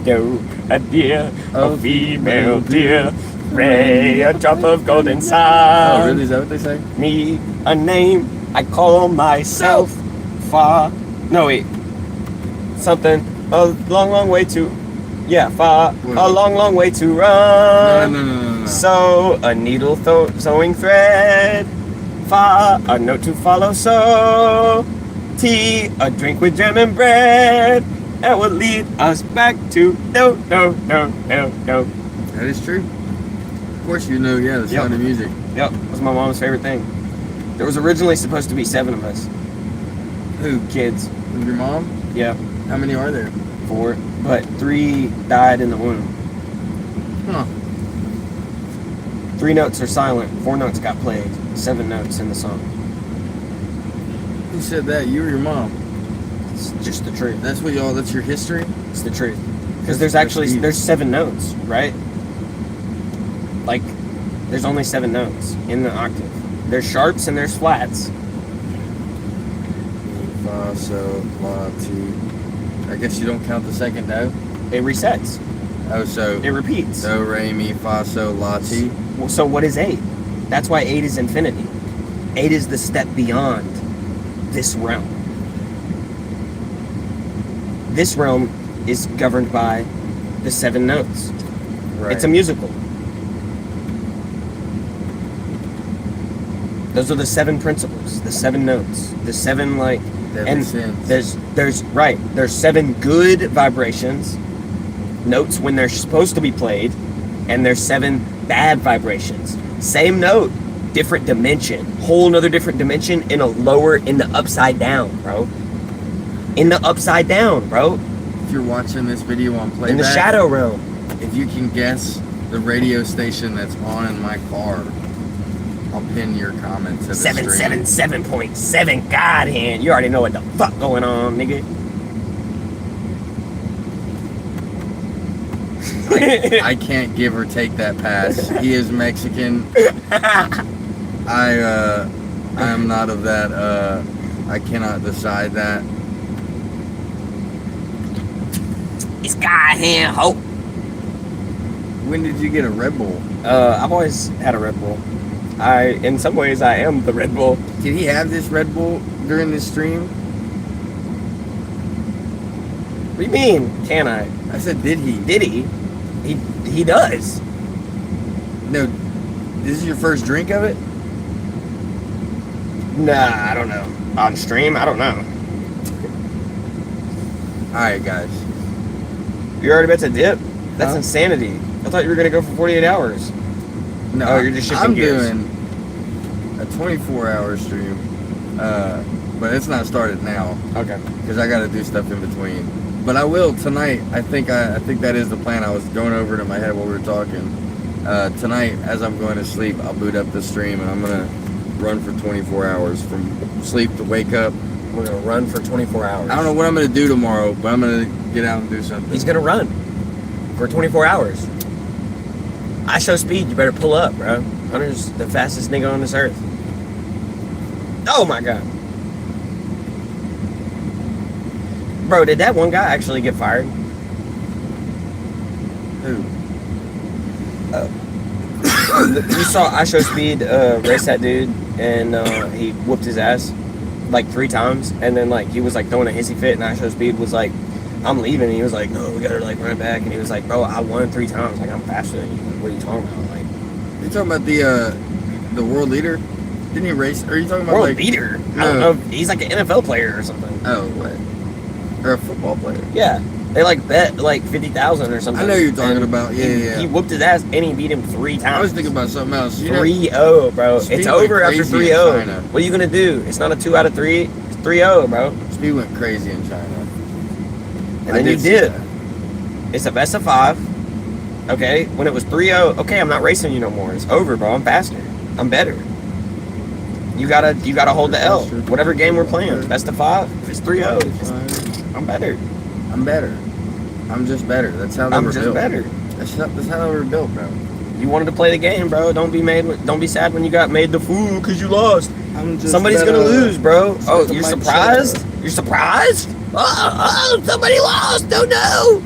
Go, a deer, a Oh, female deer, ray, a drop of golden sun. Oh, really? Is that what they say? Me, a name, I call myself. Far, no wait, something, a long, long way to, yeah, far, a long, long way to run. No. So, a needle sewing thread, far, a note to follow, so, tea, a drink with jam and bread, that will lead us back to no. That is true. Of course you know, yeah, The Sound of Music. Yep, that's my mom's favorite thing. There was originally supposed to be 7 of us. Who? Kids. With your mom? Yeah, How many are there? 4. But 3 died in the womb. Huh. 3 notes are silent, 4 notes got played, 7 notes in the song. Who said that? You or your mom? It's just the truth. That's your history? It's the truth. Because That's there's 7 notes, right? Like, there's only 7 notes in the octave. There's sharps and there's flats. Fa, so, la, ti. I guess you don't count the second note? It resets. Oh, so It repeats. do, re, mi, fa, so, la, ti. So what is 8? That's why 8 is infinity. 8 is the step beyond this realm. This realm is governed by the 7 notes. Right. It's a musical. Those are the 7 principles, the 7 notes, the 7 like, Deadly and sins. there's 7 good vibrations, notes when they're supposed to be played, and there's 7 bad vibrations. Same note, different dimension, whole nother different dimension in the upside down, bro. In the upside down, bro. If you're watching this video on playback, In the shadow realm. if you can guess the radio station that's on in my car, I'll pin your comment to the stream. 777.7 God hand. You already know what the fuck going on, nigga. I can't give or take that pass. He is Mexican. I am not of that. I cannot decide that. It's God hand, hope. When did you get a Red Bull? I've always had a Red Bull. In some ways, I am the Red Bull. Did he have this Red Bull during this stream? What do you mean, can I? I said, did he? Did he? He does. No. This is your first drink of it? Nah, I don't know. On stream, I don't know. Alright, guys. You're already about to dip? That's Huh? insanity. I thought you were gonna go for 48 hours. No, Oh, you're just shifting I'm gears. doing a 24-hour stream. But it's not started now. Okay. Because I got to do stuff in between. But I will tonight. I think that is the plan. I was going over it in my head while we were talking. Tonight, as I'm going to sleep, I'll boot up the stream and I'm gonna run for 24 hours from sleep to wake up, We're gonna run for 24 hours. I don't know what I'm gonna do tomorrow, but I'm gonna get out and do something. He's gonna run for 24 hours. I show speed. You better pull up, bro. Hunter's the fastest nigga on this earth. Oh my god. Bro, did that one guy actually get fired? Who? You saw I Show Speed race that dude, and he whooped his ass like 3 times, and then like he was like throwing a hissy fit, and I Show Speed was like, I'm leaving, and he was like, no, we gotta like run back, and he was like, bro, I won 3 times, like I'm faster than you. What are you talking about? Like, You talking about the world leader? Didn't he race? Or are you talking about world like leader? No. I don't know. He's like an NFL player or something. Oh, what? Or a football player? Yeah, they like bet like 50,000 or something. I know who you're talking and about. Yeah, yeah. He whooped his ass, and he beat him 3 times. I was thinking about something else. 3-0, bro. Speed It's went over after crazy in 3-0. China. What are you gonna do? It's not a 2 out of 3. It's 3-0, bro. Speed went crazy in China. And then you see did. that. It's a best of 5. Okay, when it was 3-0, okay, I'm not racing you no more. It's over, bro. I'm faster. I'm better. You gotta hold the L. Whatever game we're playing, best of 5. If it's 3-0, I'm better. I'm better. I'm just better. That's how they I'm were just built. better. That's how they were built, bro. You wanted to play the game, bro. Don't be sad when you got made the fool because you lost. I'm just Somebody's better. gonna lose, bro. Oh, the you're mic surprised? shut You're surprised? Oh, somebody lost. Oh no.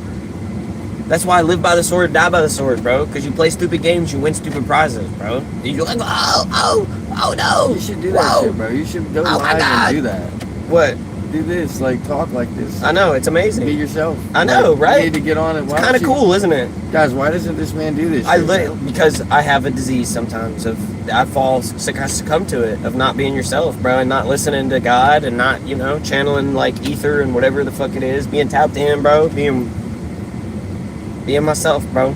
That's why I live by the sword, die by the sword, bro. Because you play stupid games, you win stupid prizes, bro. You're like, oh no. You should do that Whoa. shit, bro. You should go Oh, my live God. and do that. What? Do this, like talk like this. I know, it's Be amazing. yourself. I know, Like, right? You need to get on it. It's kind of cool, isn't it? Guys, why doesn't this man do this? I shit, bro? because I have a disease sometimes I succumb to it of not being yourself, bro, and not listening to God and not, channeling like ether and whatever the fuck it is, being tapped in, bro, being myself, bro.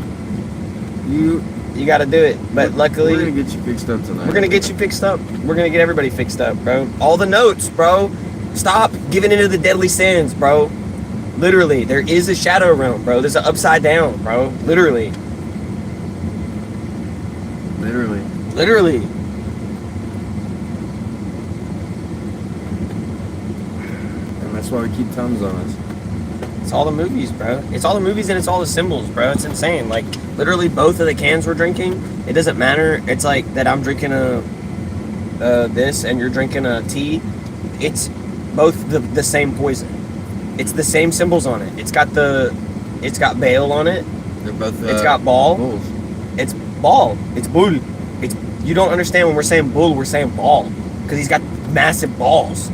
You got to do it. But luckily, we're gonna get you fixed up tonight. we're gonna get you fixed up. We're gonna get everybody fixed up, bro. All the notes, bro. Stop giving into the deadly sins, bro. Literally, there is a shadow realm, bro. There's an upside down, bro. Literally. And that's why we keep tongues on us. It's all the movies, bro. It's all the movies and it's all the symbols, bro. It's insane. Like, literally, both of the cans we're drinking, it doesn't matter. It's like that I'm drinking this and you're drinking a tea. It's both the same poison. It's the same symbols on it. It's got Baal on it. They're both. It's got ball. Bulls. It's ball. It's bull. You don't understand when we're saying bull, we're saying ball. Because he's got massive balls.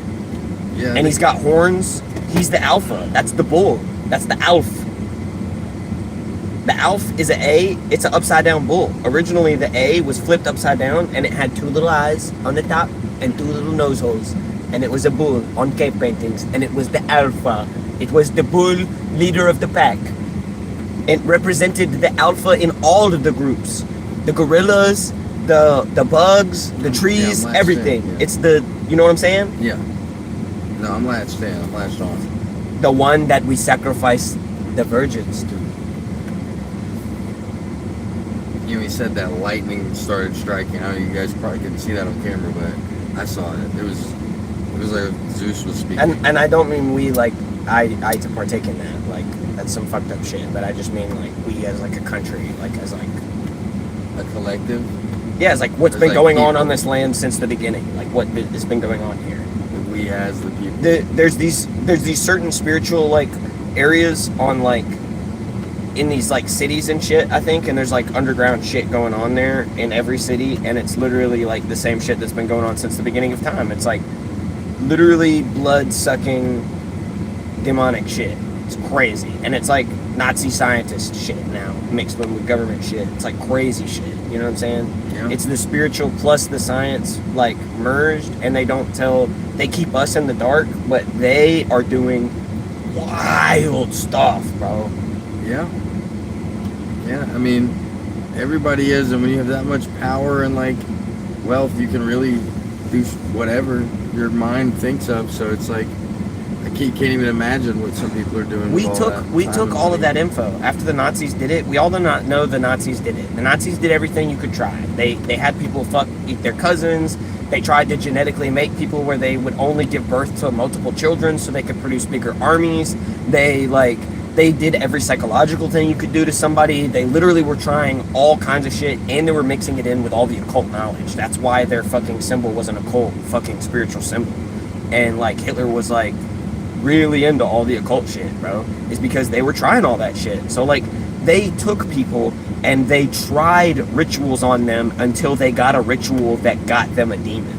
Yeah. And he's got horns. He's the alpha. That's the bull. That's the alf. The alf is an A. It's an upside down bull. Originally, the A was flipped upside down, and it had 2 little eyes on the top and 2 little nose holes. And it was a bull on cave paintings, and it was the alpha. It was the bull leader of the pack. It represented the alpha in all of the groups. The gorillas, the bugs, the trees, latched everything. in, yeah. It's the, you know what I'm saying? Yeah. No, I'm latched in. I'm latched on. The one that we sacrifice the virgins to. He said that lightning started striking. I don't know, you guys probably couldn't see that on camera, but I saw it. It was like Zeus was speaking. And I don't mean we, like, I to partake in that. Like, that's some fucked up shit. But I just mean, like, we as, like, a country, like, as, like... A collective? Yeah, it's like what's As, been like, going on people. this land since the beginning. Like, what has been going on here. We as the people. There's these certain spiritual, like, areas on, like, in these, like, cities and shit, I think, and there's, like, underground shit going on there in every city, and it's literally, like, the same shit that's been going on since the beginning of time. It's, like, literally blood-sucking demonic shit. It's crazy. And it's, like, Nazi scientist shit now, mixed in with government shit. It's, like, crazy shit. You know what I'm saying? Yeah. It's the spiritual plus the science, like, merged, and they keep us in the dark, but they are doing wild stuff, bro. Yeah. Yeah, I mean, everybody is, and when you have that much power and, like, wealth, you can really do whatever your mind thinks of, so it's like, I can't even imagine what some people are doing. We took all of that info after the Nazis did it. We all know the Nazis did it. The Nazis did everything you could try. They had people eat their cousins. They tried to genetically make people where they would only give birth to multiple children so they could produce bigger armies. They did every psychological thing you could do to somebody. They literally were trying all kinds of shit, and they were mixing it in with all the occult knowledge. That's why their fucking symbol was an occult fucking spiritual symbol. And like Hitler was like really into all the occult shit, bro. Is because they were trying all that shit. So like they took people and they tried rituals on them until they got a ritual that got them a demon.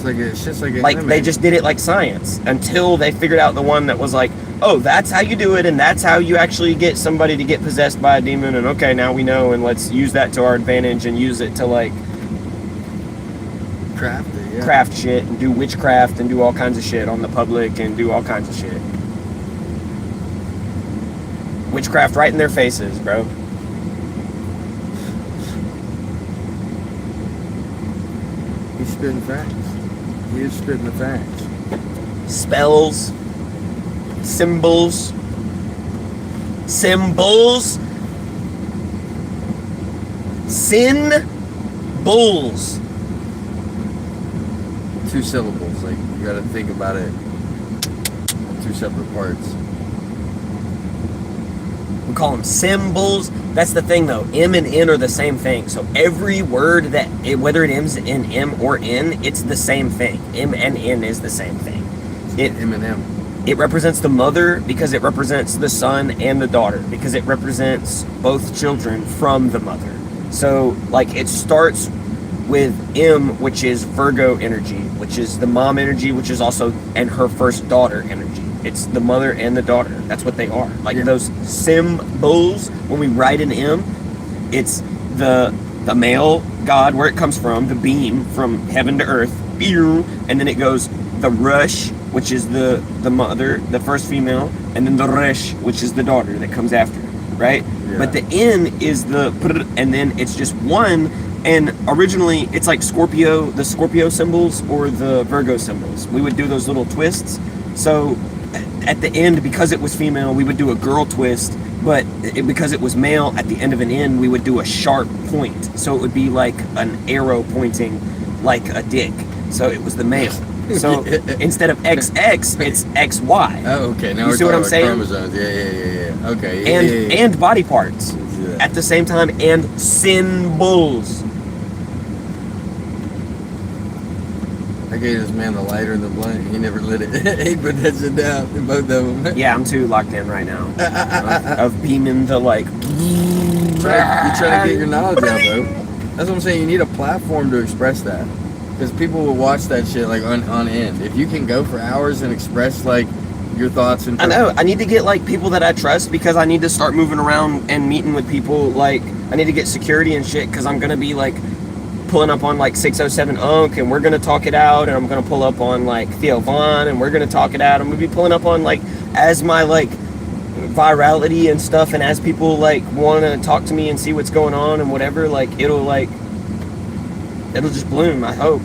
It's just like they just did it like science until they figured out the one that was like, oh, that's how you do it, and that's how you actually get somebody to get possessed by a demon, and okay, now we know, and let's use that to our advantage and use it to like craft shit and do witchcraft and do all kinds of shit on the public and do all kinds of shit. Witchcraft right in their faces, bro. He's spitting facts. He is spitting the facts. Spells, symbols, sin, bulls. 2 syllables. Like you gotta think about it. 2 separate parts. We call them symbols. That's the thing, though. M and N are the same thing. So every word whether it ends in M or N, it's the same thing. M and N is the same thing. M and M. It represents the mother because it represents the son and the daughter because it represents both children from the mother. So like it starts with M, which is Virgo energy, which is the mom energy, which is also and her first daughter energy. It's the mother and the daughter. That's what they are. Like those symbols, when we write an M, it's the male god, where it comes from, the beam from heaven to earth, and then it goes the rush, which is the mother, the first female, and then the resh, which is the daughter that comes after, right? Yeah. But the N is the, and then it's just one, and originally it's like Scorpio, the Scorpio symbols or the Virgo symbols. We would do those little twists. So at the end, because it was female, we would do a girl twist, but because it was male, at the end of an N, we would do a sharp point. So it would be like an arrow pointing like a dick. So it was the male. So instead of XX, it's XY. Oh, okay. Now you we're see what I'm talking saying? about chromosomes. Yeah. Okay. And body parts at the same time, and symbols. I gave this man the lighter and the blunt. He never lit it. He put that shit down in both of them. Yeah, I'm too locked in right now of beaming the like. You're trying to get your knowledge out, bro. That's what I'm saying. You need a platform to express that, because people will watch that shit like on end. If you can go for hours and express like your thoughts and. I know. I need to get like people that I trust, because I need to start moving around and meeting with people. Like I need to get security and shit, because I'm gonna be like pulling up on like 607 Unk, and we're gonna talk it out, and I'm gonna pull up on like Theo Vaughn, and we're gonna talk it out. I'm gonna be pulling up on like as my like virality and stuff, and as people like want to talk to me and see what's going on and whatever, like it'll just bloom, I hope.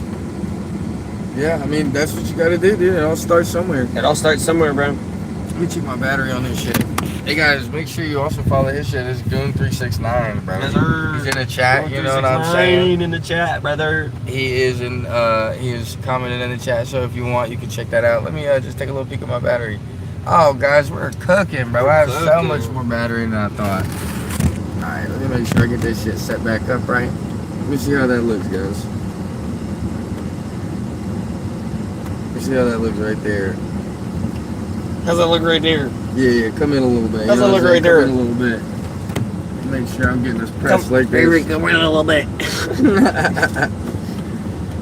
Yeah, I mean that's what you gotta do, dude. It all starts somewhere. It all starts somewhere, bro. Let me check my battery on this shit. Hey guys, make sure you also follow his shit. It's Goon369, bro. Yes, sir. He's in the chat, you know what I'm saying? In the chat, brother. He is commenting in the chat, so if you want, you can check that out. Let me just take a little peek at my battery. Oh, guys, we're cooking, bro. I have so much more battery than I thought. Alright, let me make sure I get this shit set back up right. Let me see how that looks, guys. Let me see how that looks right there. How's that look right there? Yeah, come in a little bit. How's that look right there? Come in a little bit. Make sure I'm getting this pressed like this. Come in a little bit.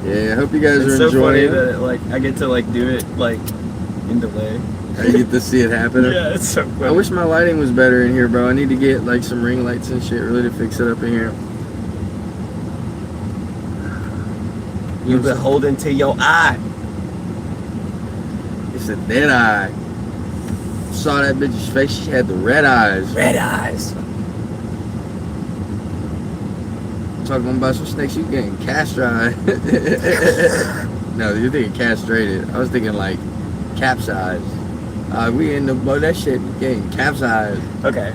Yeah, I hope you guys are so enjoying it. That like I get to like do it like in delay. I get to see it happen. Yeah, it's so funny. I wish my lighting was better in here, bro. I need to get like some ring lights and shit really to fix it up in here. You beholden to your eye. It's a dead eye. Saw that bitch's face. She had the red eyes. Red eyes. Talking about some snakes, you getting castrated. No, you're thinking castrated. I was thinking like capsized. We in the boat. That shit getting capsized. Okay.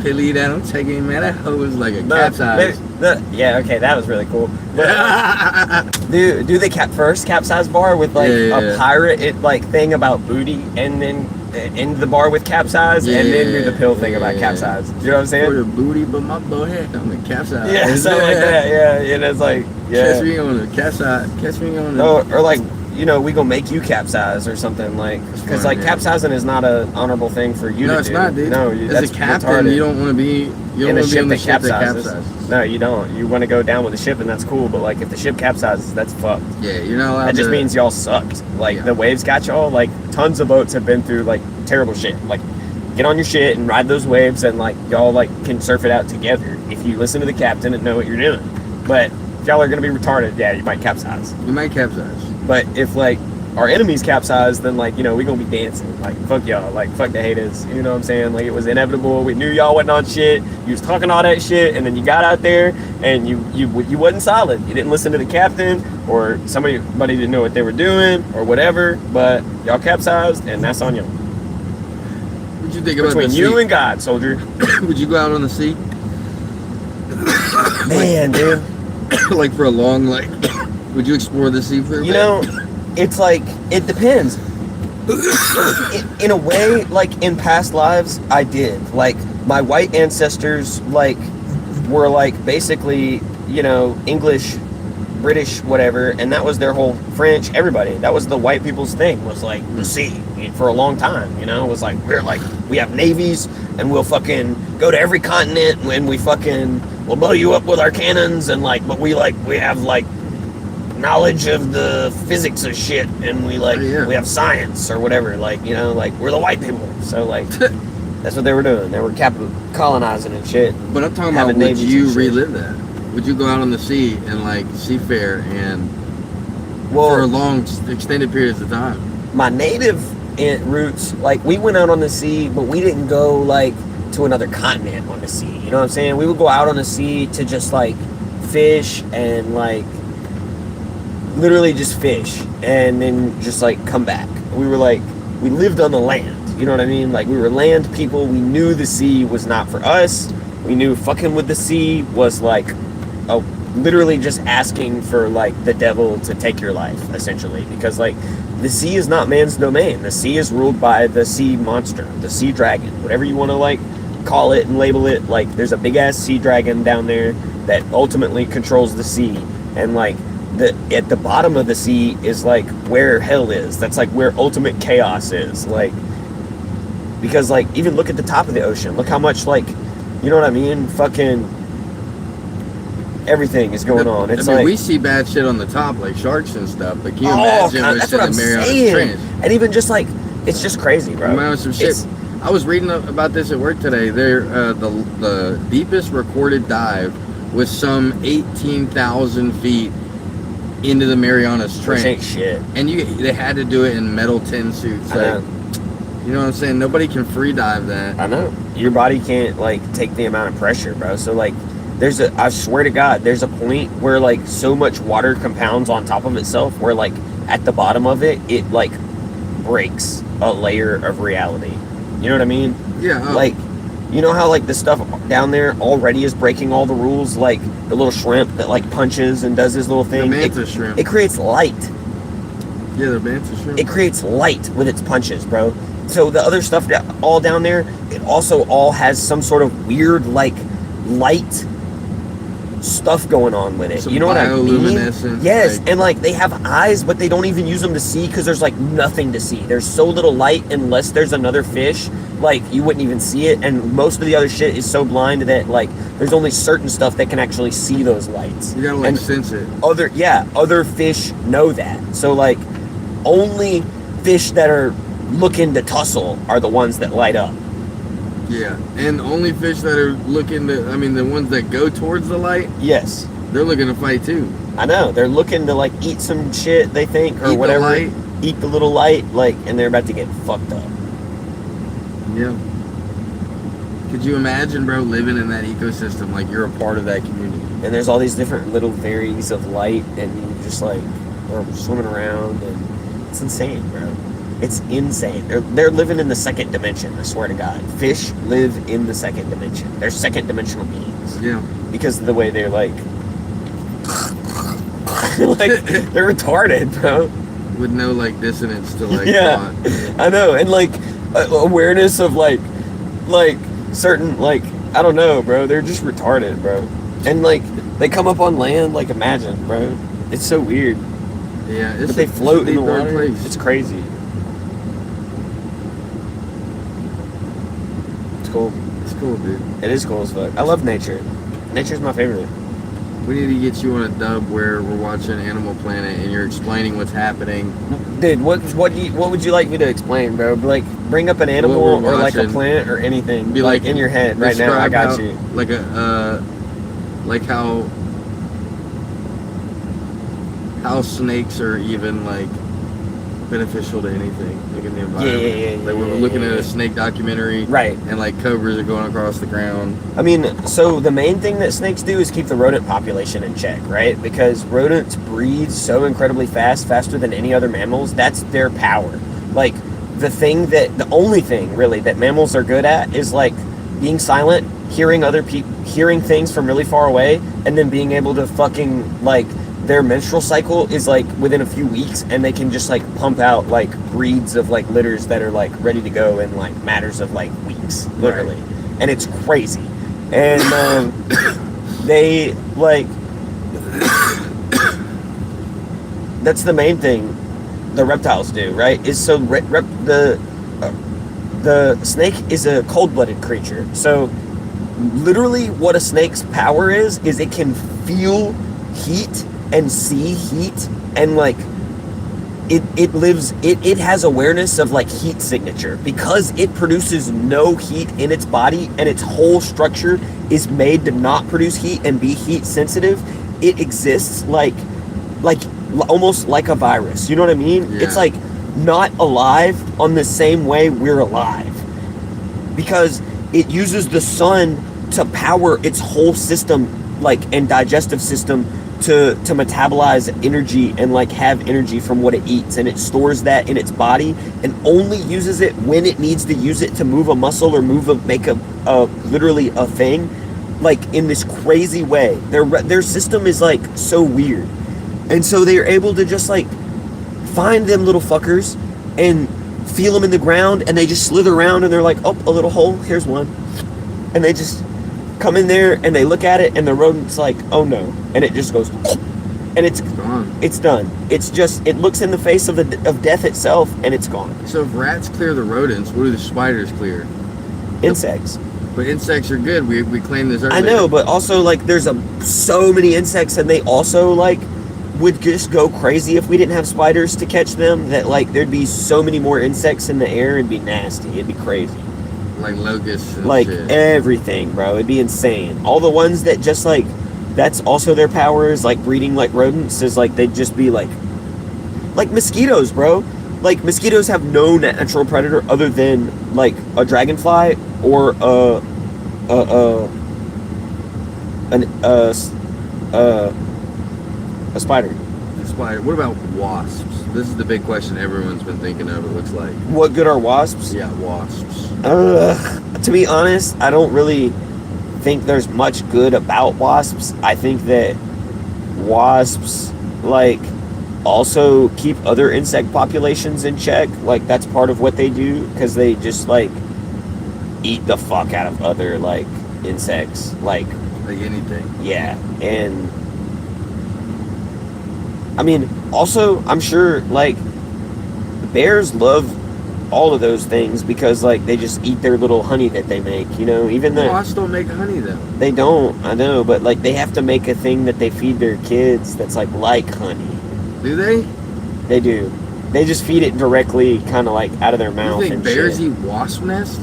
Pilly that I'm taking, man. That hoe was like a capsized. Yeah, okay, that was really cool. But, do they capsize bar with like a pirate thing about booty, and then end the bar with capsize, and then do the pill thing about capsize. You know what I'm saying? For the booty, but my butt on the capsize. Yeah, something like that. Yeah, and it's like catch me on the capsize. Catch me on the. Or like, we gonna make you capsize or something, like, because like capsizing is not an honorable thing for you to do. No, it's not, dude. No, as a captain, retarded. You don't want to be. You don't want to be on the ship that capsizes. No, you don't. You want to go down with the ship, and that's cool. But like, if the ship capsizes, that's fucked. Yeah, you're not allowed. That just means y'all sucked. Like the waves got y'all. Like tons of boats have been through like terrible shit. Like, get on your shit and ride those waves, and like y'all like can surf it out together if you listen to the captain and know what you're doing. But if y'all are gonna be retarded, yeah, you might capsize. You might capsize. But if like our enemies capsize, then like, we gonna be dancing. Like, fuck y'all. Like, fuck the haters. You know what I'm saying? Like, it was inevitable. We knew y'all wasn't on shit. You was talking all that shit, and then you got out there and you wasn't solid. You didn't listen to the captain, or somebody didn't know what they were doing or whatever. But y'all capsized, and that's on y'all. What'd you think about between you sea? And God, soldier? Would you go out on the sea? Man, dude. Like for a long, like, would you explore the sea for a bit? It's like, it depends. In a way, like, in past lives, I did. Like, my white ancestors, like, were, like, basically, English, British, whatever, and that was their whole French, everybody. That was the white people's thing, was, like, the sea for a long time, It was like, we have navies, and we'll fucking go to every continent, and we'll blow you up with our cannons, and, like, but we have, like, knowledge of the physics of shit, and we have science or whatever, like we're the white people, so like that's what they were doing. They were colonizing and shit. But I'm talking about, would you relive that? Would you go out on the sea and like seafair and for long extended periods of time? My native roots, like, we went out on the sea, but we didn't go like to another continent on the sea, you know what I'm saying? We would go out on the sea to just like fish and like literally just fish, and then just like come back. We lived on the land, you know what I mean? Like, we were land people. We knew the sea was not for us. We knew fucking with the sea was like literally just asking for like the devil to take your life, essentially, because like the sea is not man's domain. The sea is ruled by the sea monster, the sea dragon, whatever you want to like call it and label it. Like, there's a big ass sea dragon down there that ultimately controls the sea, and like at the bottom of the sea is like where hell is. That's like where ultimate chaos is. Like, because like, even look at the top of the ocean. Look how much, like, you know what I mean? Fucking everything is going on. It's like, we see bad shit on the top, like sharks and stuff. But can you imagine what's in the Mariana Trench? And even just like, it's just crazy, bro. Some shit. I was reading about this at work today. The deepest recorded dive was some 18,000 feet into the Marianas Trench. Which ain't shit. And they had to do it in metal tin suits. Like, you know what I'm saying? Nobody can free dive that. I know. Your body can't like take the amount of pressure, bro. So like, I swear to God, there's a point where like so much water compounds on top of itself where like at the bottom of it like breaks a layer of reality. You know what I mean? Yeah. Like, you know how like the stuff down there already is breaking all the rules, like the little shrimp that like punches and does his little thing. The manta shrimp. It creates light. Yeah, the manta shrimp. It creates light with its punches, bro. So the other stuff all down there, it also all has some sort of weird like light stuff going on with it. Some you know what I mean? Yes, like, and like they have eyes, but they don't even use them to see because there's like nothing to see. There's so little light unless there's another fish. Like, you wouldn't even see it, and most of the other shit is so blind that like there's only certain stuff that can actually see those lights. You gotta like sense it. Other fish know that. So like, only fish that are looking to tussle are the ones that light up. Yeah, and only fish that are looking to, the ones that go towards the light, yes, they're looking to fight too. I know, they're looking to like eat some shit, they think, or eat whatever. Eat the little light, like, and they're about to get fucked up. Yeah. Could you imagine, bro, living in that ecosystem, like you're a part of that community? And there's all these different little varies of light, and you just like are swimming around, and it's insane, bro. It's insane. They're living in the second dimension, I swear to God. Fish live in the second dimension. They're second dimensional beings. Yeah. because of the way they're like like they're retarded, bro. With no like dissonance to like Yeah, thought. I know, and like awareness of like certain like I don't know, bro. They're just retarded, bro. And like they come up on land, like imagine, bro. It's so weird. Yeah, But they float in the water. Place. It's crazy. It's cool. It's cool, dude. It is cool as fuck. I love nature. Nature's my favorite. We need to get you on a dub where we're watching Animal Planet and you're explaining what's happening. Dude, what would you like me to explain, bro? Like, bring up an animal What we're or like a watching. plant or anything. Be like like, in your head right now. I got Describe you. how- Like how snakes are even like beneficial to anything, like in the environment. Yeah, like when we're looking at yeah. a snake documentary, Right. and like cobras are going across the ground. I mean, so the main thing that snakes do is keep the rodent population in check, right? Because rodents breed so incredibly fast, faster than any other mammals. That's their power. Like, the only thing really that mammals are good at is like being silent, hearing other people, hearing things from really far away, and then being able to fucking like their menstrual cycle is like within a few weeks, and they can just like pump out like breeds of like litters that are like ready to go in like matters of like weeks, literally. And it's crazy. And they like that's the main thing the reptiles do, right? Is so the snake is a cold-blooded creature. So literally what a snake's power is it can feel heat and see heat, and like it has awareness of like heat signature because it produces no heat in its body, and its whole structure is made to not produce heat and be heat sensitive. It exists like almost like a virus, you know what I mean? Yeah. It's like not alive on the same way we're alive, because it uses the sun to power its whole system, like, and digestive system to metabolize energy and like have energy from what it eats, and it stores that in its body and only uses it when it needs to use it to move a muscle or make a literally a thing, like in this crazy way. Their system is like so weird, and so they're able to just like find them little fuckers and feel them in the ground, and they just slither around, and they're like, oh, a little hole, here's one, and they just come in there and they look at it, and the rodent's like, oh no, and it just goes, and it's Gone. It's done. It's just, it looks in the face of death itself, and it's gone. So if rats clear the rodents, what do the spiders clear? Insects. But insects are good. We claimed this earlier. I know, but also like there's so many insects, and they also like would just go crazy if we didn't have spiders to catch them, that like there'd be so many more insects in the air. It'd be nasty. It'd be crazy. Like locusts and Like shit. everything, bro. It'd be insane. All the ones that just like, that's also their power, is like breeding like rodents, is like they'd just be like mosquitoes, bro. Like mosquitoes have no natural predator other than like a dragonfly or a spider. Spider. What about wasps? This is the big question everyone's been thinking of, it looks like. What good are wasps? Yeah, wasps. To be honest, I don't really think there's much good about wasps. I think that wasps like also keep other insect populations in check. Like that's part of what they do, because they just like eat the fuck out of other like insects. Like anything. yeah, and I mean, also, I'm sure, like, bears love all of those things because, like, they just eat their little honey that they make, you know? Even the... Wasps don't make honey, though. They don't, I know, but, like, they have to make a thing that they feed their kids that's, like honey. Do they? They do. They just feed it directly, kind of, like, out of their mouth. You think and bears shit. eat wasp nest?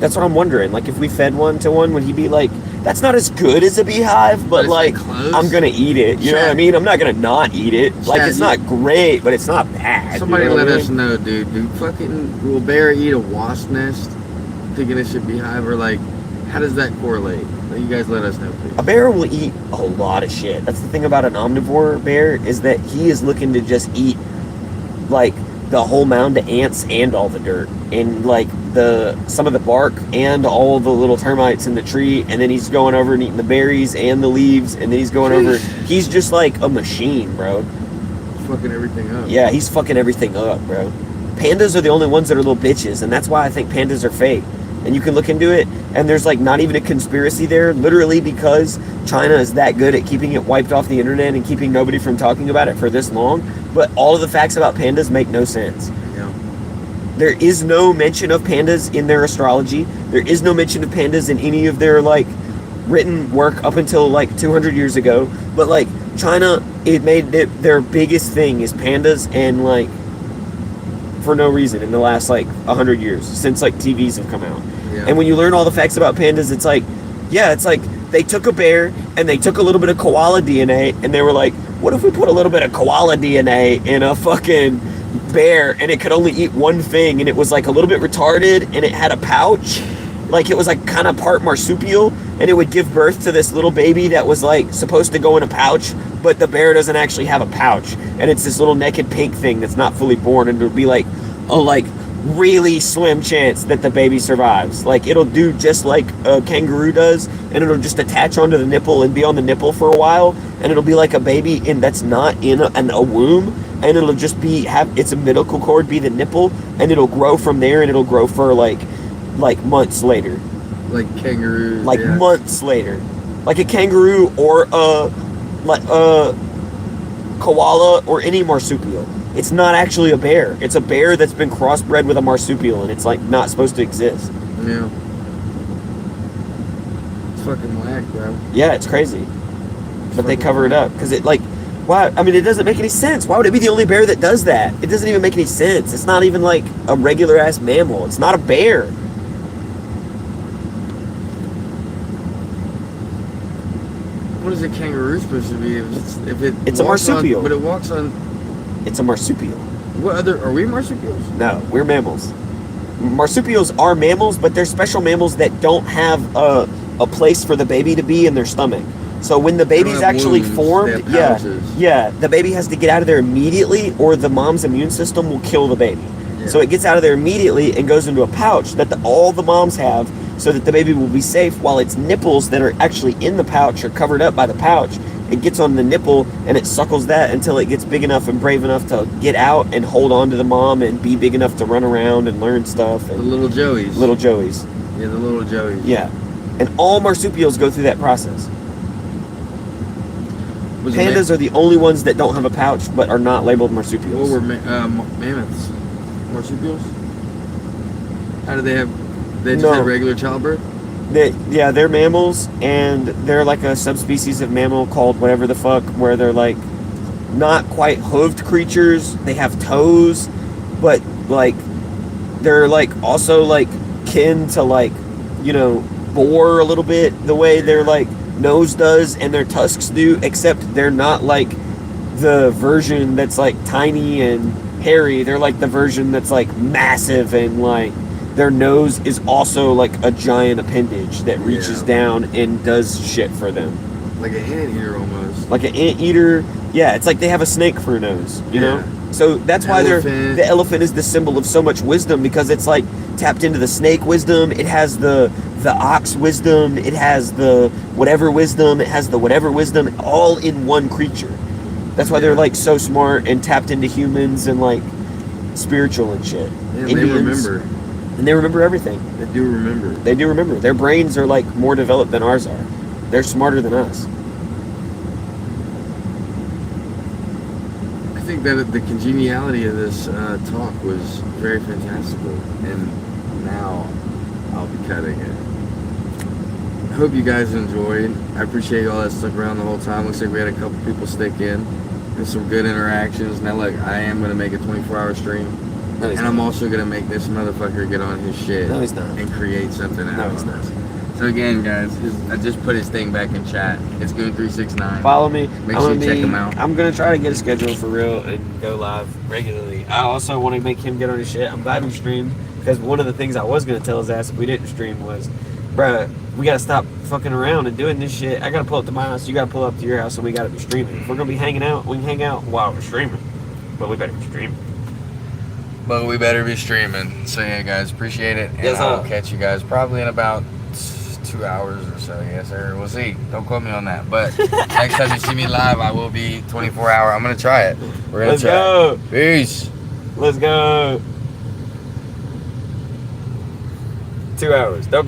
That's what I'm wondering. Like, if we fed one to one, would he be like, that's not as good as a beehive, but it's like, close. I'm gonna eat it. You know what I mean? I'm not gonna not eat it. Like, it's not great, but it's not bad. Somebody you know let what I us mean? know, dude. Will a bear eat a wasp nest thinking it should be hive? Or like, how does that correlate? You guys let us know, please. A bear will eat a lot of shit. That's the thing about an omnivore bear, is that he is looking to just eat like the whole mound of ants and all the dirt, and like some of the bark and all the little termites in the tree, and then he's going over and eating the berries and the leaves, and then he's going over. He's just like a machine, bro. Fucking everything up. Yeah, he's fucking everything up, bro. Pandas are the only ones that are little bitches, and that's why I think pandas are fake. And you can look into it, and there's like not even a conspiracy there, literally because China is that good at keeping it wiped off the internet and keeping nobody from talking about it for this long. But all of the facts about pandas make no sense. Yeah. There is no mention of pandas in their astrology. There is no mention of pandas in any of their like written work up until like 200 years ago. But like China, it made it their biggest thing is pandas, and like for no reason in the last like 100 years since like TVs have come out. Yeah. And when you learn all the facts about pandas, it's like, yeah, it's like they took a bear and they took a little bit of koala DNA and they were like, what if we put a little bit of koala DNA in a fucking bear and it could only eat one thing, and it was like a little bit retarded and it had a pouch, like it was like kind of part marsupial, and it would give birth to this little baby that was like supposed to go in a pouch, but the bear doesn't actually have a pouch, and it's this little naked pink thing that's not fully born, and it'll be like a like really slim chance that the baby survives. Like it'll do just like a kangaroo does, and it'll just attach onto the nipple and be on the nipple for a while, and it'll be like a baby that's not in a womb, and it'll just be have its umbilical cord be the nipple, and it'll grow from there, and it'll grow for like months later. Like kangaroos. Like months later. Like a kangaroo or a koala or any marsupial. It's not actually a bear. It's a bear that's been crossbred with a marsupial, and it's like not supposed to exist. Yeah. It's fucking whack, bro. Yeah, it's crazy. But they cover it up because it like, why? I mean, it doesn't make any sense. Why would it be the only bear that does that? It doesn't even make any sense. It's not even like a regular ass mammal. It's not a bear. What is a kangaroo supposed to be? It's a marsupial. But it walks on. It's a marsupial. What other? Are we marsupials? No, we're mammals. Marsupials are mammals, but they're special mammals that don't have a place for the baby to be in their stomach. So when the baby's actually formed, the baby has to get out of there immediately, or the mom's immune system will kill the baby. Yeah. So it gets out of there immediately and goes into a pouch that all the moms have, so that the baby will be safe, while its nipples that are actually in the pouch are covered up by the pouch. It gets on the nipple and it suckles that until it gets big enough and brave enough to get out and hold on to the mom and be big enough to run around and learn stuff. And the little joeys. Little joeys. Yeah, the little joeys. Yeah. And all marsupials go through that process. Pandas are the only ones that don't have a pouch but are not labeled marsupials. What were mammoths? Marsupials? How do they have... They just have regular childbirth? They're mammals, and they're like a subspecies of mammal called whatever the fuck, where they're like not quite hooved creatures. They have toes, but like they're like also like kin to like, you know, boar a little bit, the way their like nose does and their tusks do, except they're not like the version that's like tiny and hairy. They're like the version that's like massive, and like their nose is also like a giant appendage that reaches down and does shit for them. Like an anteater almost. Like an anteater. Yeah, it's like they have a snake for a nose, you know? So that's why the elephant is the symbol of so much wisdom, because it's like tapped into the snake wisdom. It has the ox wisdom. It has the whatever wisdom. It has the whatever wisdom, all in one creature. That's why they're like so smart and tapped into humans and like spiritual and shit. Yeah, they remember. And they remember everything. They do remember. They do remember. Their brains are like more developed than ours are. They're smarter than us. I think that the congeniality of this talk was very fantastical, and now I'll be cutting it. I hope you guys enjoyed. I appreciate all that stuck around the whole time. Looks like we had a couple people stick in and some good interactions. Now look, I am going to make a 24-hour stream. No, and I'm also going to make this motherfucker get on his shit and create something out of it. No, he's not. So again, guys, I just put his thing back in chat. It's Goon369. Follow me. Make sure you check him out. I'm going to try to get a schedule for real and go live regularly. I also want to make him get on his shit. I'm glad we streamed, because one of the things I was going to tell his ass if we didn't stream was, bruh, we got to stop fucking around and doing this shit. I got to pull up to my house. You got to pull up to your house, and we got to be streaming. If we're going to be hanging out, we can hang out while we're streaming. But we better be streaming. But we better be streaming. So yeah, guys, appreciate it. And Yes, I'll sir. catch you guys probably in about 2 hours or so. Yes, sir. We'll see. Don't quote me on that. But next time you see me live, I will be 24-hour. I'm gonna try it. We're gonna Let's try go. it. Peace. Let's go. 2 hours. Don't